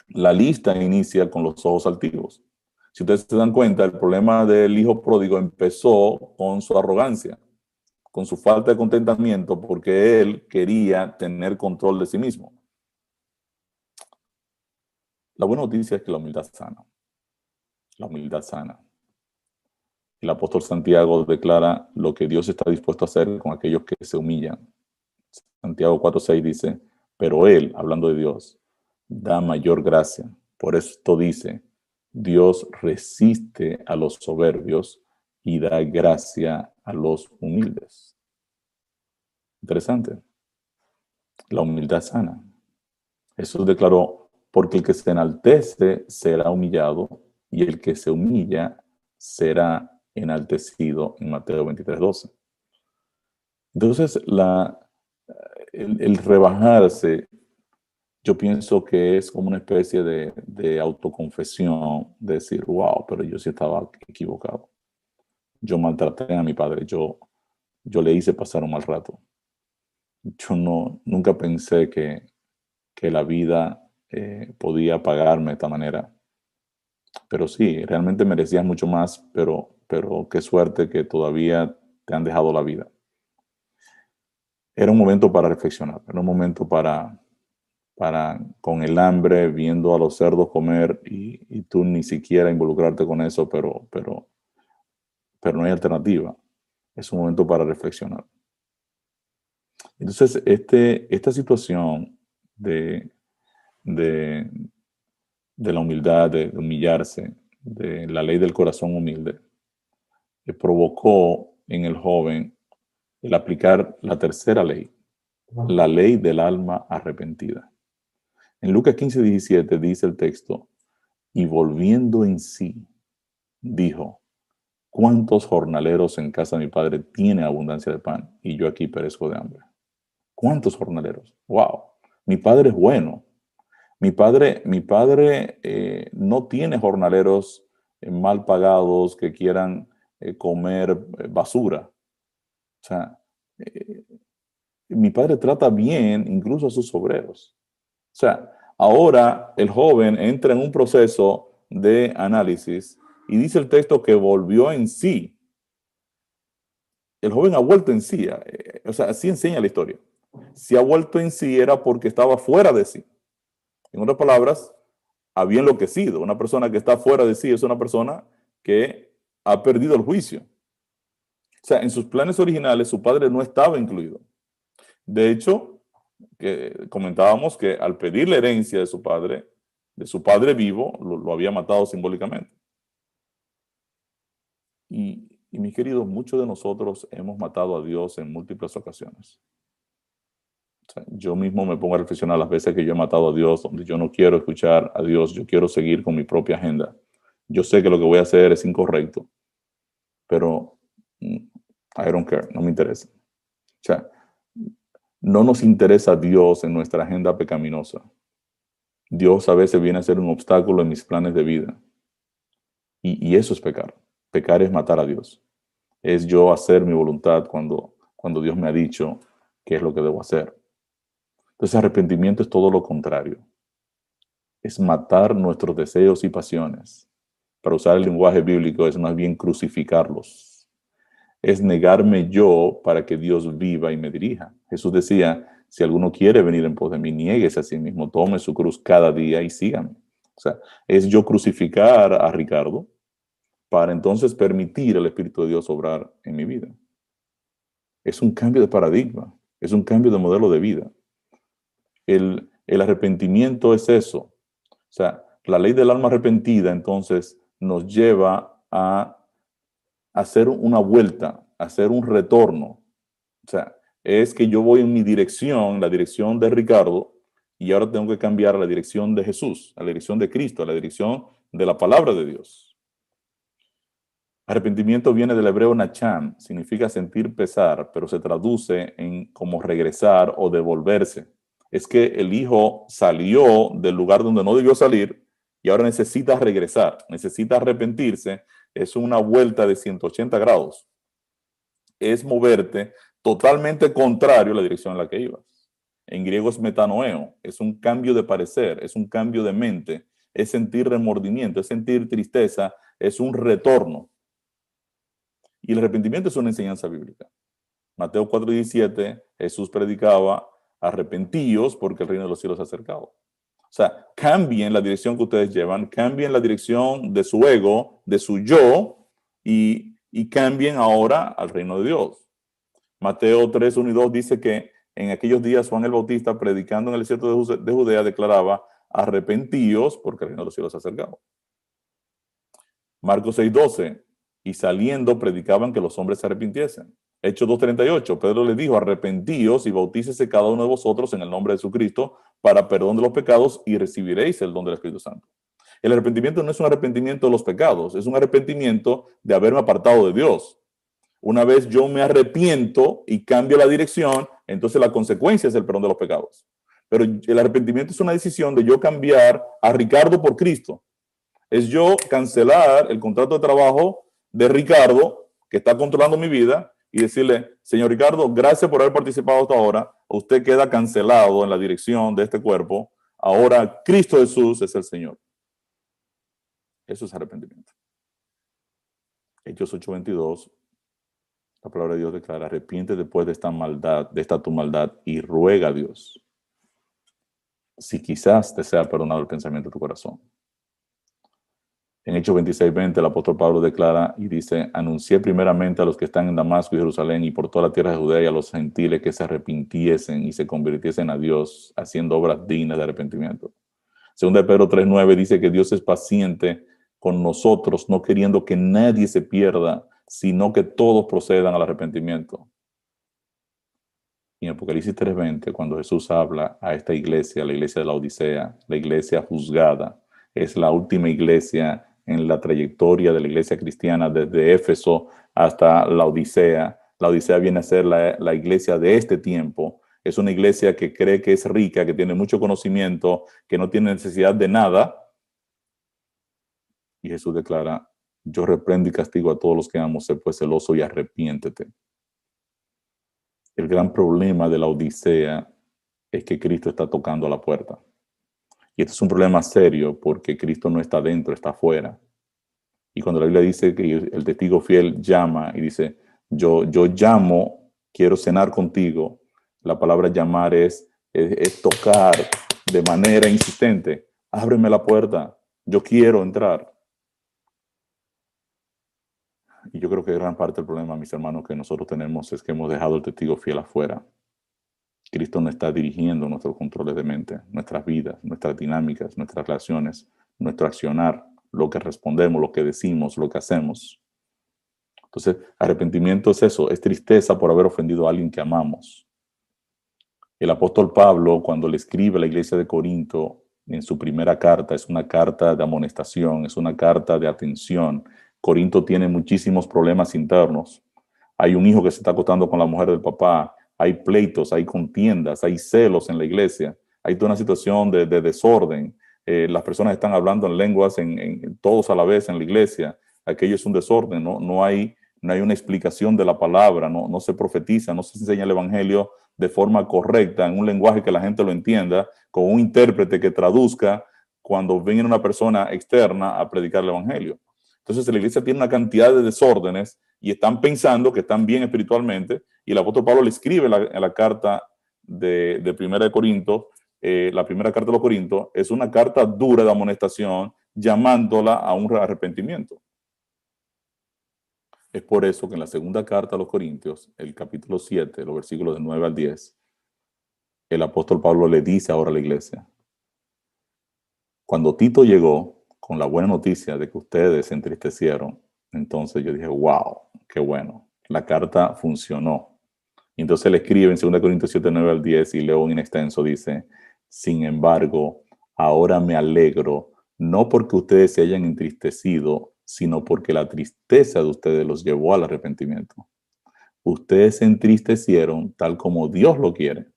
S1: la lista inicia con los ojos altivos. Si ustedes se dan cuenta, el problema del hijo pródigo empezó con su arrogancia, con su falta de contentamiento, porque él quería tener control de sí mismo. La buena noticia es que la humildad sana. La humildad sana. El apóstol Santiago declara lo que Dios está dispuesto a hacer con aquellos que se humillan. Santiago 4:6 dice, pero él, hablando de Dios, da mayor gracia. Por esto dice, Dios resiste a los soberbios y da gracia a los humildes. Interesante. La humildad sana. Jesús declaró, porque el que se enaltece será humillado y el que se humilla será enaltecido en Mateo 23:12. Entonces, el rebajarse, yo pienso que es como una especie de autoconfesión, de decir, wow, pero yo sí estaba equivocado. Yo maltraté a mi padre, yo le hice pasar un mal rato. Yo nunca pensé que la vida podía pagarme de esta manera. Pero sí, realmente merecías mucho más, pero qué suerte que todavía te han dejado la vida. Era un momento para reflexionar, era un momento para con el hambre, viendo a los cerdos comer y tú ni siquiera involucrarte con eso, pero no hay alternativa. Es un momento para reflexionar. Entonces, esta situación de la humildad, de humillarse, de la ley del corazón humilde, que provocó en el joven el aplicar la tercera ley, la ley del alma arrepentida. En Lucas 15:17 dice el texto, y volviendo en sí, dijo, ¿cuántos jornaleros en casa de mi padre tiene abundancia de pan y yo aquí perezco de hambre? ¿Cuántos jornaleros? ¡Wow! Mi padre es bueno. Mi padre no tiene jornaleros mal pagados que quieran comer basura. O sea, mi padre trata bien incluso a sus obreros. O sea, ahora el joven entra en un proceso de análisis y dice el texto que volvió en sí. El joven ha vuelto en sí. O sea, así enseña la historia. Si ha vuelto en sí era porque estaba fuera de sí. En otras palabras, había enloquecido. Una persona que está fuera de sí es una persona que ha perdido el juicio. O sea, en sus planes originales su padre no estaba incluido. De hecho, que comentábamos que al pedir la herencia de su padre vivo, lo había matado simbólicamente. Y mis queridos, muchos de nosotros hemos matado a Dios en múltiples ocasiones. O sea, yo mismo me pongo a reflexionar las veces que yo he matado a Dios, donde yo no quiero escuchar a Dios, yo quiero seguir con mi propia agenda. Yo sé que lo que voy a hacer es incorrecto, pero I don't care, no me interesa. O sea, no nos interesa Dios en nuestra agenda pecaminosa. Dios a veces viene a ser un obstáculo en mis planes de vida. Y eso es pecar. Pecar es matar a Dios. Es yo hacer mi voluntad cuando Dios me ha dicho qué es lo que debo hacer. Entonces, arrepentimiento es todo lo contrario. Es matar nuestros deseos y pasiones. Para usar el lenguaje bíblico, es más bien crucificarlos. es negarme yo para que Dios viva y me dirija. Jesús decía, si alguno quiere venir en pos de mí, niéguese a sí mismo, tome su cruz cada día y sígame. O sea, es yo crucificar a Ricardo para entonces permitir al Espíritu de Dios obrar en mi vida. Es un cambio de paradigma, es un cambio de modelo de vida. El arrepentimiento es eso. O sea, la ley del alma arrepentida entonces nos lleva a hacer una vuelta, a hacer un retorno. O sea, es que yo voy en mi dirección, la dirección de Ricardo, y ahora tengo que cambiar a la dirección de Jesús, a la dirección de Cristo, a la dirección de la palabra de Dios. Arrepentimiento viene del hebreo nacham, significa sentir pesar, pero se traduce en como regresar o devolverse. Es que el hijo salió del lugar donde no debió salir y ahora necesita regresar, necesita arrepentirse. Es una vuelta de 180 grados. Es moverte totalmente contrario a la dirección en la que ibas. En griego es metanoeo, es un cambio de parecer, es un cambio de mente, es sentir remordimiento, es sentir tristeza, es un retorno. Y el arrepentimiento es una enseñanza bíblica. Mateo 4:17, Jesús predicaba, arrepentíos porque el reino de los cielos se ha acercado. O sea, cambien la dirección que ustedes llevan, cambien la dirección de su ego, de su yo, y cambien ahora al reino de Dios. Mateo 3:1 y 2 dice que en aquellos días Juan el Bautista, predicando en el desierto de Judea, declaraba, arrepentíos porque el reino de los cielos se ha acercado. Marcos 6:12, y saliendo predicaban que los hombres se arrepintiesen. Hechos 2:38, Pedro les dijo, arrepentíos y bautícese cada uno de vosotros en el nombre de Jesucristo para perdón de los pecados y recibiréis el don del Espíritu Santo. El arrepentimiento no es un arrepentimiento de los pecados, es un arrepentimiento de haberme apartado de Dios. Una vez yo me arrepiento y cambio la dirección, entonces la consecuencia es el perdón de los pecados. Pero el arrepentimiento es una decisión de yo cambiar a Ricardo por Cristo. Es yo cancelar el contrato de trabajo de Ricardo, que está controlando mi vida, y decirle, señor Ricardo, gracias por haber participado hasta ahora, usted queda cancelado en la dirección de este cuerpo, ahora Cristo Jesús es el Señor. Eso es arrepentimiento. Hechos 8:22, la palabra de Dios declara, arrepiente después de esta maldad, de esta tu maldad, y ruega a Dios, si quizás te sea perdonado el pensamiento de tu corazón. En Hechos 26:20, el apóstol Pablo declara y dice, anuncié primeramente a los que están en Damasco y Jerusalén y por toda la tierra de Judea y a los gentiles que se arrepintiesen y se convirtiesen a Dios, haciendo obras dignas de arrepentimiento. Segunda de Pedro 3:9 dice que Dios es paciente con nosotros, no queriendo que nadie se pierda, sino que todos procedan al arrepentimiento. Y en Apocalipsis 3:20, cuando Jesús habla a esta iglesia, la iglesia de la Odisea, la iglesia juzgada, es la última iglesia en la trayectoria de la iglesia cristiana desde Éfeso hasta la Odisea. La Odisea viene a ser la iglesia de este tiempo. Es una iglesia que cree que es rica, que tiene mucho conocimiento, que no tiene necesidad de nada. Y Jesús declara, yo reprendo y castigo a todos los que amo, sé pues celoso y arrepiéntete. El gran problema de la Odisea es que Cristo está tocando a la puerta. Y este es un problema serio porque Cristo no está dentro, está afuera. Y cuando la Biblia dice que el testigo fiel llama y dice, yo llamo, quiero cenar contigo, la palabra llamar es tocar de manera insistente. Ábreme la puerta, yo quiero entrar. Y yo creo que gran parte del problema, mis hermanos, que nosotros tenemos es que hemos dejado el testigo fiel afuera. Cristo no está dirigiendo nuestros controles de mente, nuestras vidas, nuestras dinámicas, nuestras relaciones, nuestro accionar, lo que respondemos, lo que decimos, lo que hacemos. Entonces, arrepentimiento es eso, es tristeza por haber ofendido a alguien que amamos. El apóstol Pablo, cuando le escribe a la iglesia de Corinto, en su primera carta, es una carta de amonestación, es una carta de atención. Corinto tiene muchísimos problemas internos. Hay un hijo que se está acostando con la mujer del papá, hay pleitos, hay contiendas, hay celos en la iglesia, hay toda una situación de desorden. Las personas están hablando en lenguas todos a la vez en la iglesia. Aquello es un desorden, no hay una explicación de la palabra, no se profetiza, no se enseña el evangelio de forma correcta, en un lenguaje que la gente lo entienda, con un intérprete que traduzca cuando viene una persona externa a predicar el evangelio. Entonces la iglesia tiene una cantidad de desórdenes y están pensando que están bien espiritualmente, y el apóstol Pablo le escribe en la carta de Primera de Corintios, la primera carta de los Corintios, es una carta dura de amonestación, llamándola a un arrepentimiento. Es por eso que en la segunda carta a los Corintios, el capítulo 7, los versículos de 9 al 10, el apóstol Pablo le dice ahora a la iglesia: cuando Tito llegó con la buena noticia de que ustedes se entristecieron, entonces yo dije, wow, qué bueno, la carta funcionó. Y entonces le escribe en 2 Corintios 7, 9 al 10, y leo en extenso, dice: sin embargo, ahora me alegro, no porque ustedes se hayan entristecido, sino porque la tristeza de ustedes los llevó al arrepentimiento. Ustedes se entristecieron tal como Dios lo quiere,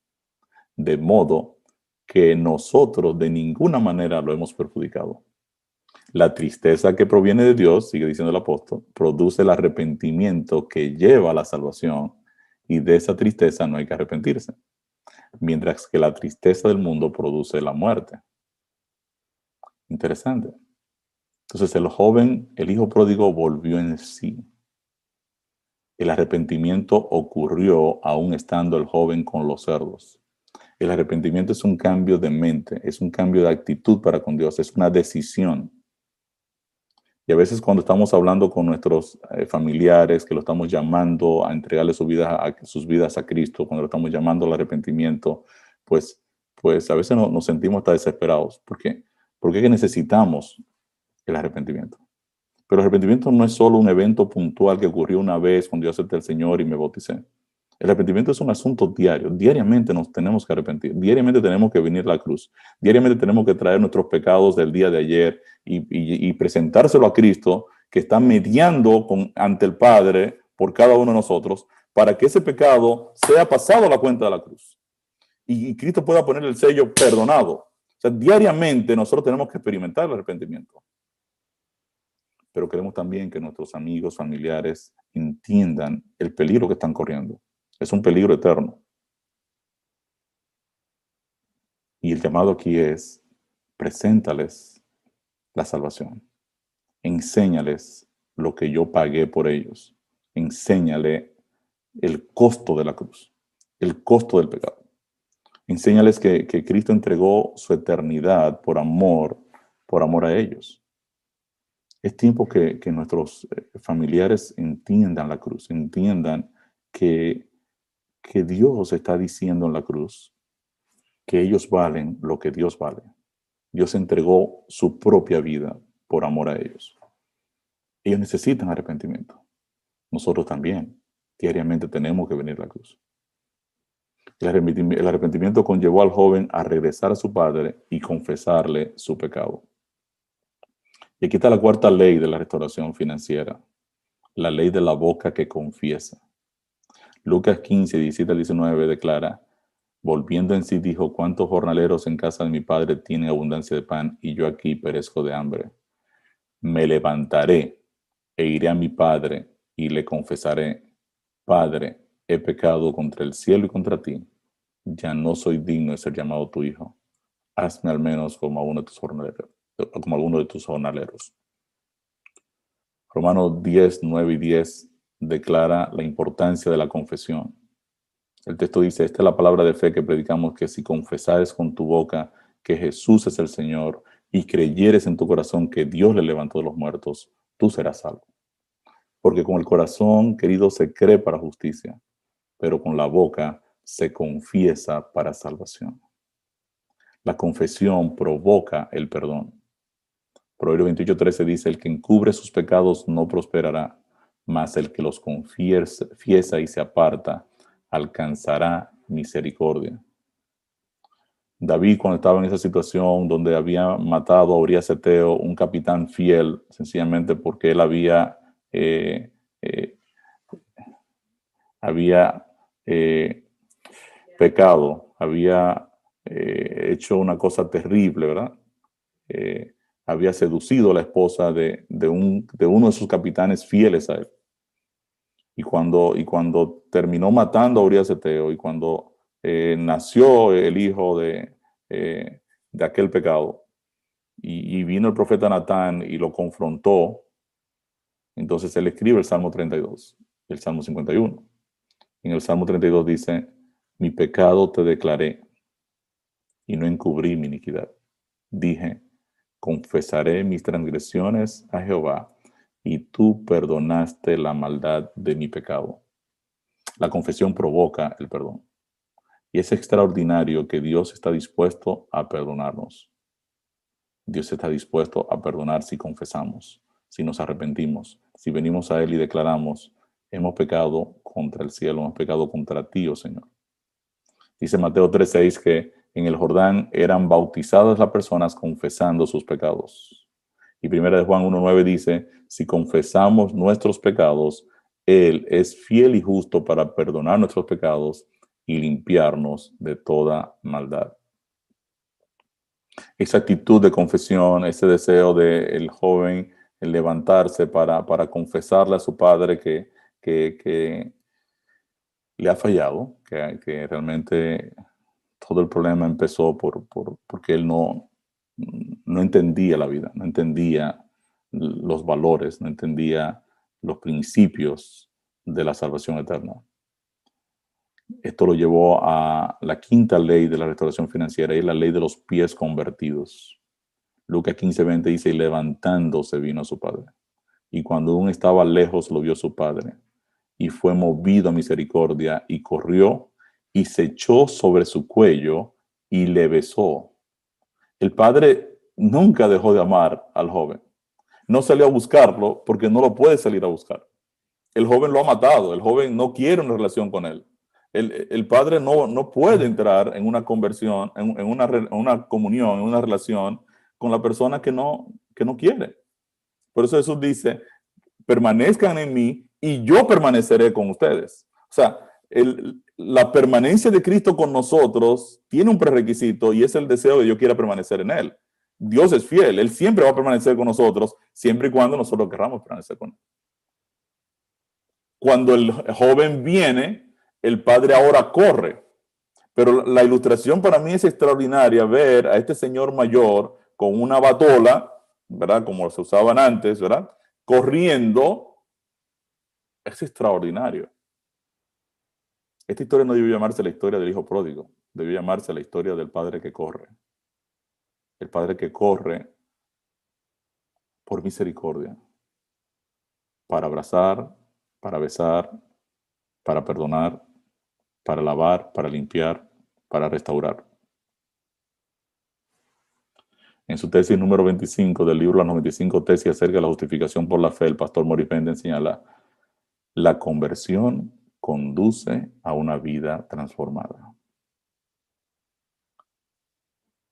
S1: de modo que nosotros de ninguna manera lo hemos perjudicado. La tristeza que proviene de Dios, sigue diciendo el apóstol, produce el arrepentimiento que lleva a la salvación, y de esa tristeza no hay que arrepentirse, mientras que la tristeza del mundo produce la muerte. Interesante. Entonces el joven, el hijo pródigo, volvió en sí. El arrepentimiento ocurrió aún estando el joven con los cerdos. El arrepentimiento es un cambio de mente, es un cambio de actitud para con Dios, es una decisión. Y a veces cuando estamos hablando con nuestros familiares, que lo estamos llamando a entregarle sus vidas a Cristo, cuando lo estamos llamando al arrepentimiento, pues, pues a veces nos sentimos hasta desesperados. ¿Por qué? Porque es que necesitamos el arrepentimiento. Pero el arrepentimiento no es solo un evento puntual que ocurrió una vez cuando yo acepté al Señor y me bauticé. El arrepentimiento es un asunto diario. Diariamente nos tenemos que arrepentir. Diariamente tenemos que venir a la cruz. Diariamente tenemos que traer nuestros pecados del día de ayer y presentárselo a Cristo, que está mediando ante el Padre por cada uno de nosotros, para que ese pecado sea pasado a la cuenta de la cruz. Y Cristo pueda poner el sello perdonado. O sea, diariamente nosotros tenemos que experimentar el arrepentimiento. Pero queremos también que nuestros amigos, familiares entiendan el peligro que están corriendo. Es un peligro eterno. Y el llamado aquí es: preséntales la salvación. Enséñales lo que yo pagué por ellos. Enséñale el costo de la cruz, el costo del pecado. Enséñales que Cristo entregó su eternidad por amor a ellos. Es tiempo que nuestros familiares entiendan la cruz, entiendan que Dios está diciendo en la cruz que ellos valen lo que Dios vale. Dios entregó su propia vida por amor a ellos. Ellos necesitan arrepentimiento. Nosotros también, diariamente tenemos que venir a la cruz. El arrepentimiento conllevó al joven a regresar a su padre y confesarle su pecado. Y aquí está la cuarta ley de la restauración financiera, la ley de la boca que confiesa. Lucas 15, 17 al 19 declara: volviendo en sí dijo, ¿cuántos jornaleros en casa de mi padre tienen abundancia de pan y yo aquí perezco de hambre? Me levantaré e iré a mi padre y le confesaré: Padre, he pecado contra el cielo y contra ti. Ya no soy digno de ser llamado tu hijo. Hazme al menos como a uno de tus jornaleros. Como alguno de tus jornaleros. Romanos 10, 9 y 10 declara la importancia de la confesión. El texto dice: esta es la palabra de fe que predicamos, que si confesares con tu boca que Jesús es el Señor y creyeres en tu corazón que Dios le levantó de los muertos, tú serás salvo. Porque con el corazón, querido, se cree para justicia, pero con la boca se confiesa para salvación. La confesión provoca el perdón. Proverbio 28:13 dice: el que encubre sus pecados no prosperará, mas el que los confiesa y se aparta alcanzará misericordia. David, cuando estaba en esa situación donde había matado a Urías Eteo, un capitán fiel, sencillamente porque él había pecado, había hecho una cosa terrible, ¿verdad? Había seducido a la esposa de uno de sus capitanes fieles a él. Y cuando terminó matando a Urías Eteo, y cuando nació el hijo de aquel pecado, y vino el profeta Natán y lo confrontó, Entonces él escribe el Salmo 32, el Salmo 51. En el Salmo 32 dice, mi pecado te declaré y no encubrí mi iniquidad. Dije, confesaré mis transgresiones a Jehová y tú perdonaste la maldad de mi pecado. La confesión provoca el perdón. Y es extraordinario que Dios está dispuesto a perdonarnos. Dios está dispuesto a perdonar si confesamos, si nos arrepentimos, si venimos a Él y declaramos, hemos pecado contra el cielo, hemos pecado contra ti, oh Señor. Dice Mateo 3:6 que en el Jordán eran bautizadas las personas confesando sus pecados. Y 1 de Juan 1:9 dice, si confesamos nuestros pecados, Él es fiel y justo para perdonar nuestros pecados y limpiarnos de toda maldad. Esa actitud de confesión, ese deseo del joven el levantarse para confesarle a su padre que le ha fallado, que realmente todo el problema empezó porque él no entendía la vida, no entendía los valores, no entendía los principios de la salvación eterna. Esto lo llevó a la quinta ley de la restauración financiera y la ley de los pies convertidos. Lucas 15:20 dice, y levantándose vino a su padre. Y cuando aún estaba lejos lo vio su padre. Y fue movido a misericordia y corrió y se echó sobre su cuello y le besó. El padre nunca dejó de amar al joven. No salió a buscarlo porque no lo puede salir a buscar. El joven lo ha matado, el joven no quiere una relación con él. El padre no puede entrar en una conversión, en una comunión, en una relación con la persona que no quiere. Por eso Jesús dice, permanezcan en mí y yo permaneceré con ustedes. O sea, la permanencia de Cristo con nosotros tiene un prerequisito y es el deseo de yo quiera permanecer en Él. Dios es fiel, Él siempre va a permanecer con nosotros, siempre y cuando nosotros queramos permanecer con Él. Cuando el joven viene, el padre ahora corre. Pero la ilustración para mí es extraordinaria, ver a este señor mayor con una batola, ¿verdad? Como se usaban antes, ¿verdad? Corriendo. Es extraordinario. Esta historia no debió llamarse la historia del hijo pródigo, debió llamarse la historia del padre que corre. El padre que corre por misericordia, para abrazar, para besar, para perdonar, para lavar, para limpiar, para restaurar. En su tesis número 25 del libro Las 95 tesis acerca de la justificación por la fe, el pastor Maurice Benden señala, la conversión conduce a una vida transformada.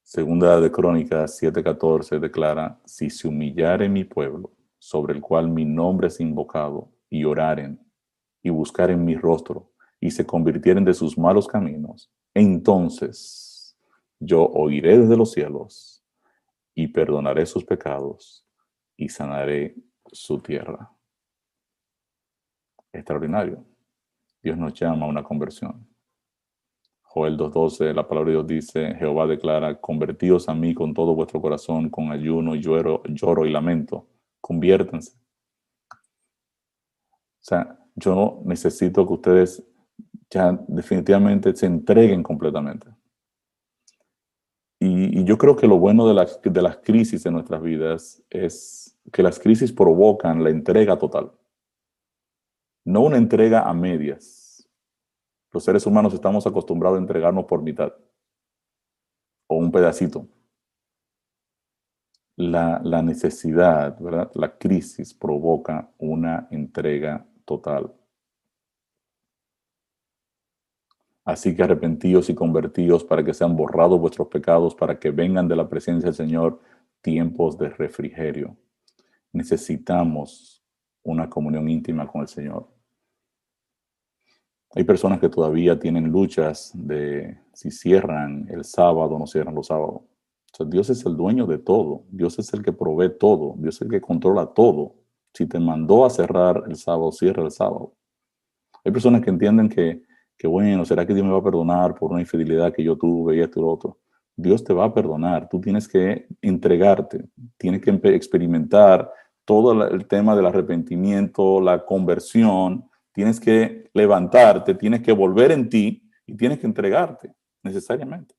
S1: Segunda de Crónicas 7:14 declara, si se humillare mi pueblo, sobre el cual mi nombre es invocado, y oraren, y buscaren mi rostro, y se convirtieren de sus malos caminos, entonces yo oiré desde los cielos, y perdonaré sus pecados, y sanaré su tierra. Extraordinario. Dios nos llama a una conversión. Joel 2:12, la palabra de Dios dice, Jehová declara, convertíos a mí con todo vuestro corazón, con ayuno y lloro y lamento. Conviértanse. O sea, yo necesito que ustedes ya definitivamente se entreguen completamente. Y yo creo que lo bueno de las crisis en nuestras vidas es que las crisis provocan la entrega total. No una entrega a medias. Los seres humanos estamos acostumbrados a entregarnos por mitad o un pedacito. La necesidad, ¿verdad? La crisis provoca una entrega total. Así que arrepentíos y convertíos para que sean borrados vuestros pecados, para que vengan de la presencia del Señor tiempos de refrigerio. Necesitamos una comunión íntima con el Señor. Hay personas que todavía tienen luchas de si cierran el sábado o no cierran los sábados. O sea, Dios es el dueño de todo. Dios es el que provee todo. Dios es el que controla todo. Si te mandó a cerrar el sábado, cierra el sábado. Hay personas que entienden que bueno, ¿será que Dios me va a perdonar por una infidelidad que yo tuve y esto y lo otro? Dios te va a perdonar. Tú tienes que entregarte. Tienes que experimentar todo el tema del arrepentimiento, la conversión, tienes que levantarte, tienes que volver en ti y tienes que entregarte necesariamente.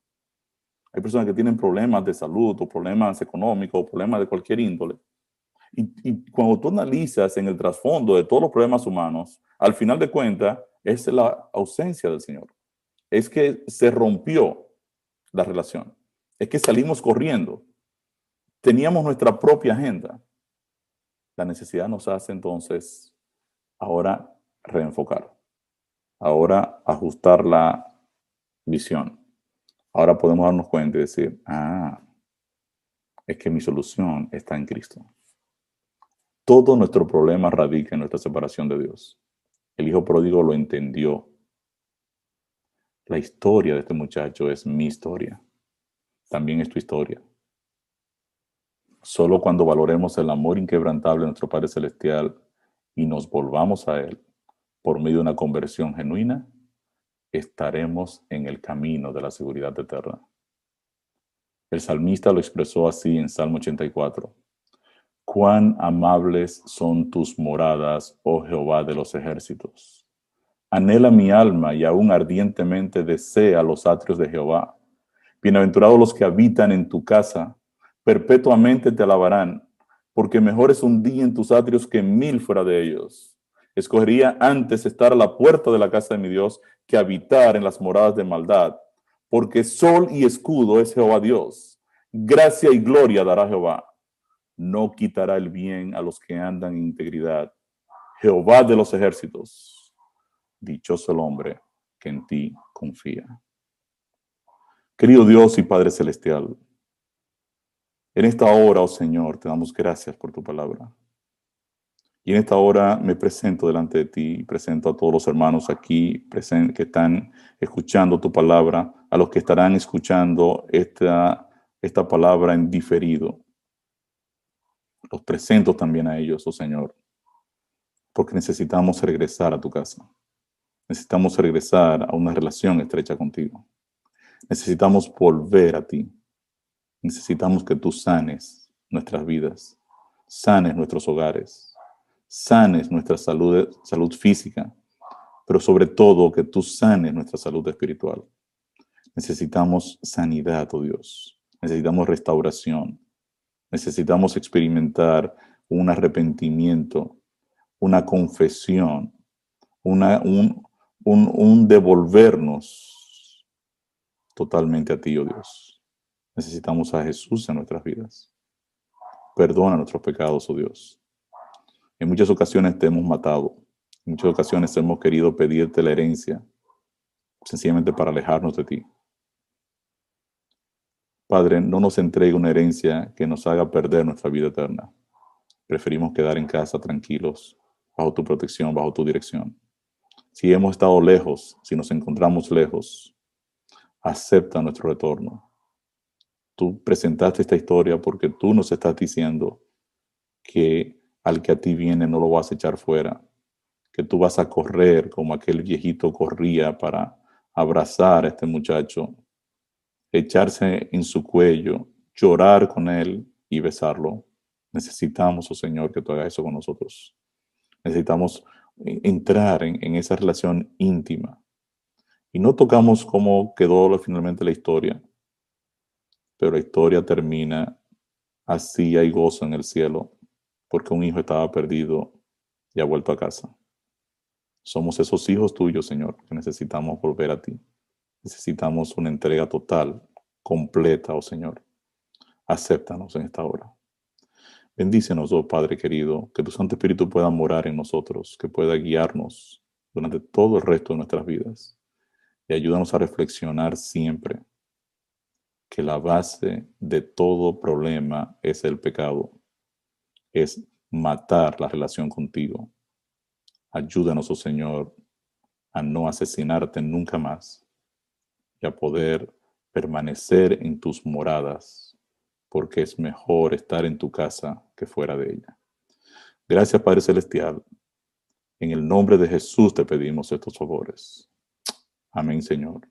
S1: Hay personas que tienen problemas de salud o problemas económicos o problemas de cualquier índole. Y cuando tú analizas en el trasfondo de todos los problemas humanos, al final de cuentas es la ausencia del Señor. Es que se rompió la relación. Es que salimos corriendo. Teníamos nuestra propia agenda. La necesidad nos hace entonces ahora reenfocar. Ahora ajustar la visión. Ahora podemos darnos cuenta y decir, es que mi solución está en Cristo. Todo nuestro problema radica en nuestra separación de Dios. El hijo pródigo lo entendió. La historia de este muchacho es mi historia. También es tu historia. Solo cuando valoremos el amor inquebrantable de nuestro Padre Celestial y nos volvamos a Él por medio de una conversión genuina, estaremos en el camino de la seguridad eterna. El salmista lo expresó así en Salmo 84. Cuán amables son tus moradas, oh Jehová de los ejércitos. Anhela mi alma y aún ardientemente desea los atrios de Jehová. Bienaventurados los que habitan en tu casa, perpetuamente te alabarán, porque mejor es un día en tus atrios que 1000 fuera de ellos. Escogería antes estar a la puerta de la casa de mi Dios que habitar en las moradas de maldad, porque sol y escudo es Jehová Dios. Gracia y gloria dará Jehová. No quitará el bien a los que andan en integridad. Jehová de los ejércitos, dichoso el hombre que en ti confía. Querido Dios y Padre Celestial, en esta hora, oh Señor, te damos gracias por tu palabra. Y en esta hora me presento delante de ti, y presento a todos los hermanos aquí que están escuchando tu palabra, a los que estarán escuchando esta palabra en diferido. Los presento también a ellos, oh Señor, porque necesitamos regresar a tu casa. Necesitamos regresar a una relación estrecha contigo. Necesitamos volver a ti. Necesitamos que tú sanes nuestras vidas, sanes nuestros hogares, sanes nuestra salud física, pero sobre todo que tú sanes nuestra salud espiritual. Necesitamos sanidad, oh Dios. Necesitamos restauración. Necesitamos experimentar un arrepentimiento, una confesión, un devolvernos totalmente a ti, oh Dios. Necesitamos a Jesús en nuestras vidas. Perdona nuestros pecados, oh Dios. En muchas ocasiones te hemos matado. En muchas ocasiones hemos querido pedirte la herencia, sencillamente para alejarnos de ti. Padre, no nos entregue una herencia que nos haga perder nuestra vida eterna. Preferimos quedar en casa tranquilos, bajo tu protección, bajo tu dirección. Si hemos estado lejos, si nos encontramos lejos, acepta nuestro retorno. Tú presentaste esta historia porque tú nos estás diciendo que al que a ti viene no lo vas a echar fuera, que tú vas a correr como aquel viejito corría para abrazar a este muchacho, echarse en su cuello, llorar con él y besarlo. Necesitamos, oh Señor, que tú hagas eso con nosotros. Necesitamos entrar en esa relación íntima. Y no tocamos cómo quedó finalmente la historia, pero la historia termina así, hay gozo en el cielo, porque un hijo estaba perdido y ha vuelto a casa. Somos esos hijos tuyos, Señor, que necesitamos volver a ti. Necesitamos una entrega total, completa, oh Señor. Acéptanos en esta hora. Bendícenos, oh Padre querido, que tu Santo Espíritu pueda morar en nosotros, que pueda guiarnos durante todo el resto de nuestras vidas. Y ayúdanos a reflexionar siempre que la base de todo problema es el pecado, es matar la relación contigo. Ayúdanos, oh Señor, a no asesinarte nunca más y a poder permanecer en tus moradas, porque es mejor estar en tu casa que fuera de ella. Gracias, Padre Celestial. En el nombre de Jesús te pedimos estos favores. Amén, Señor.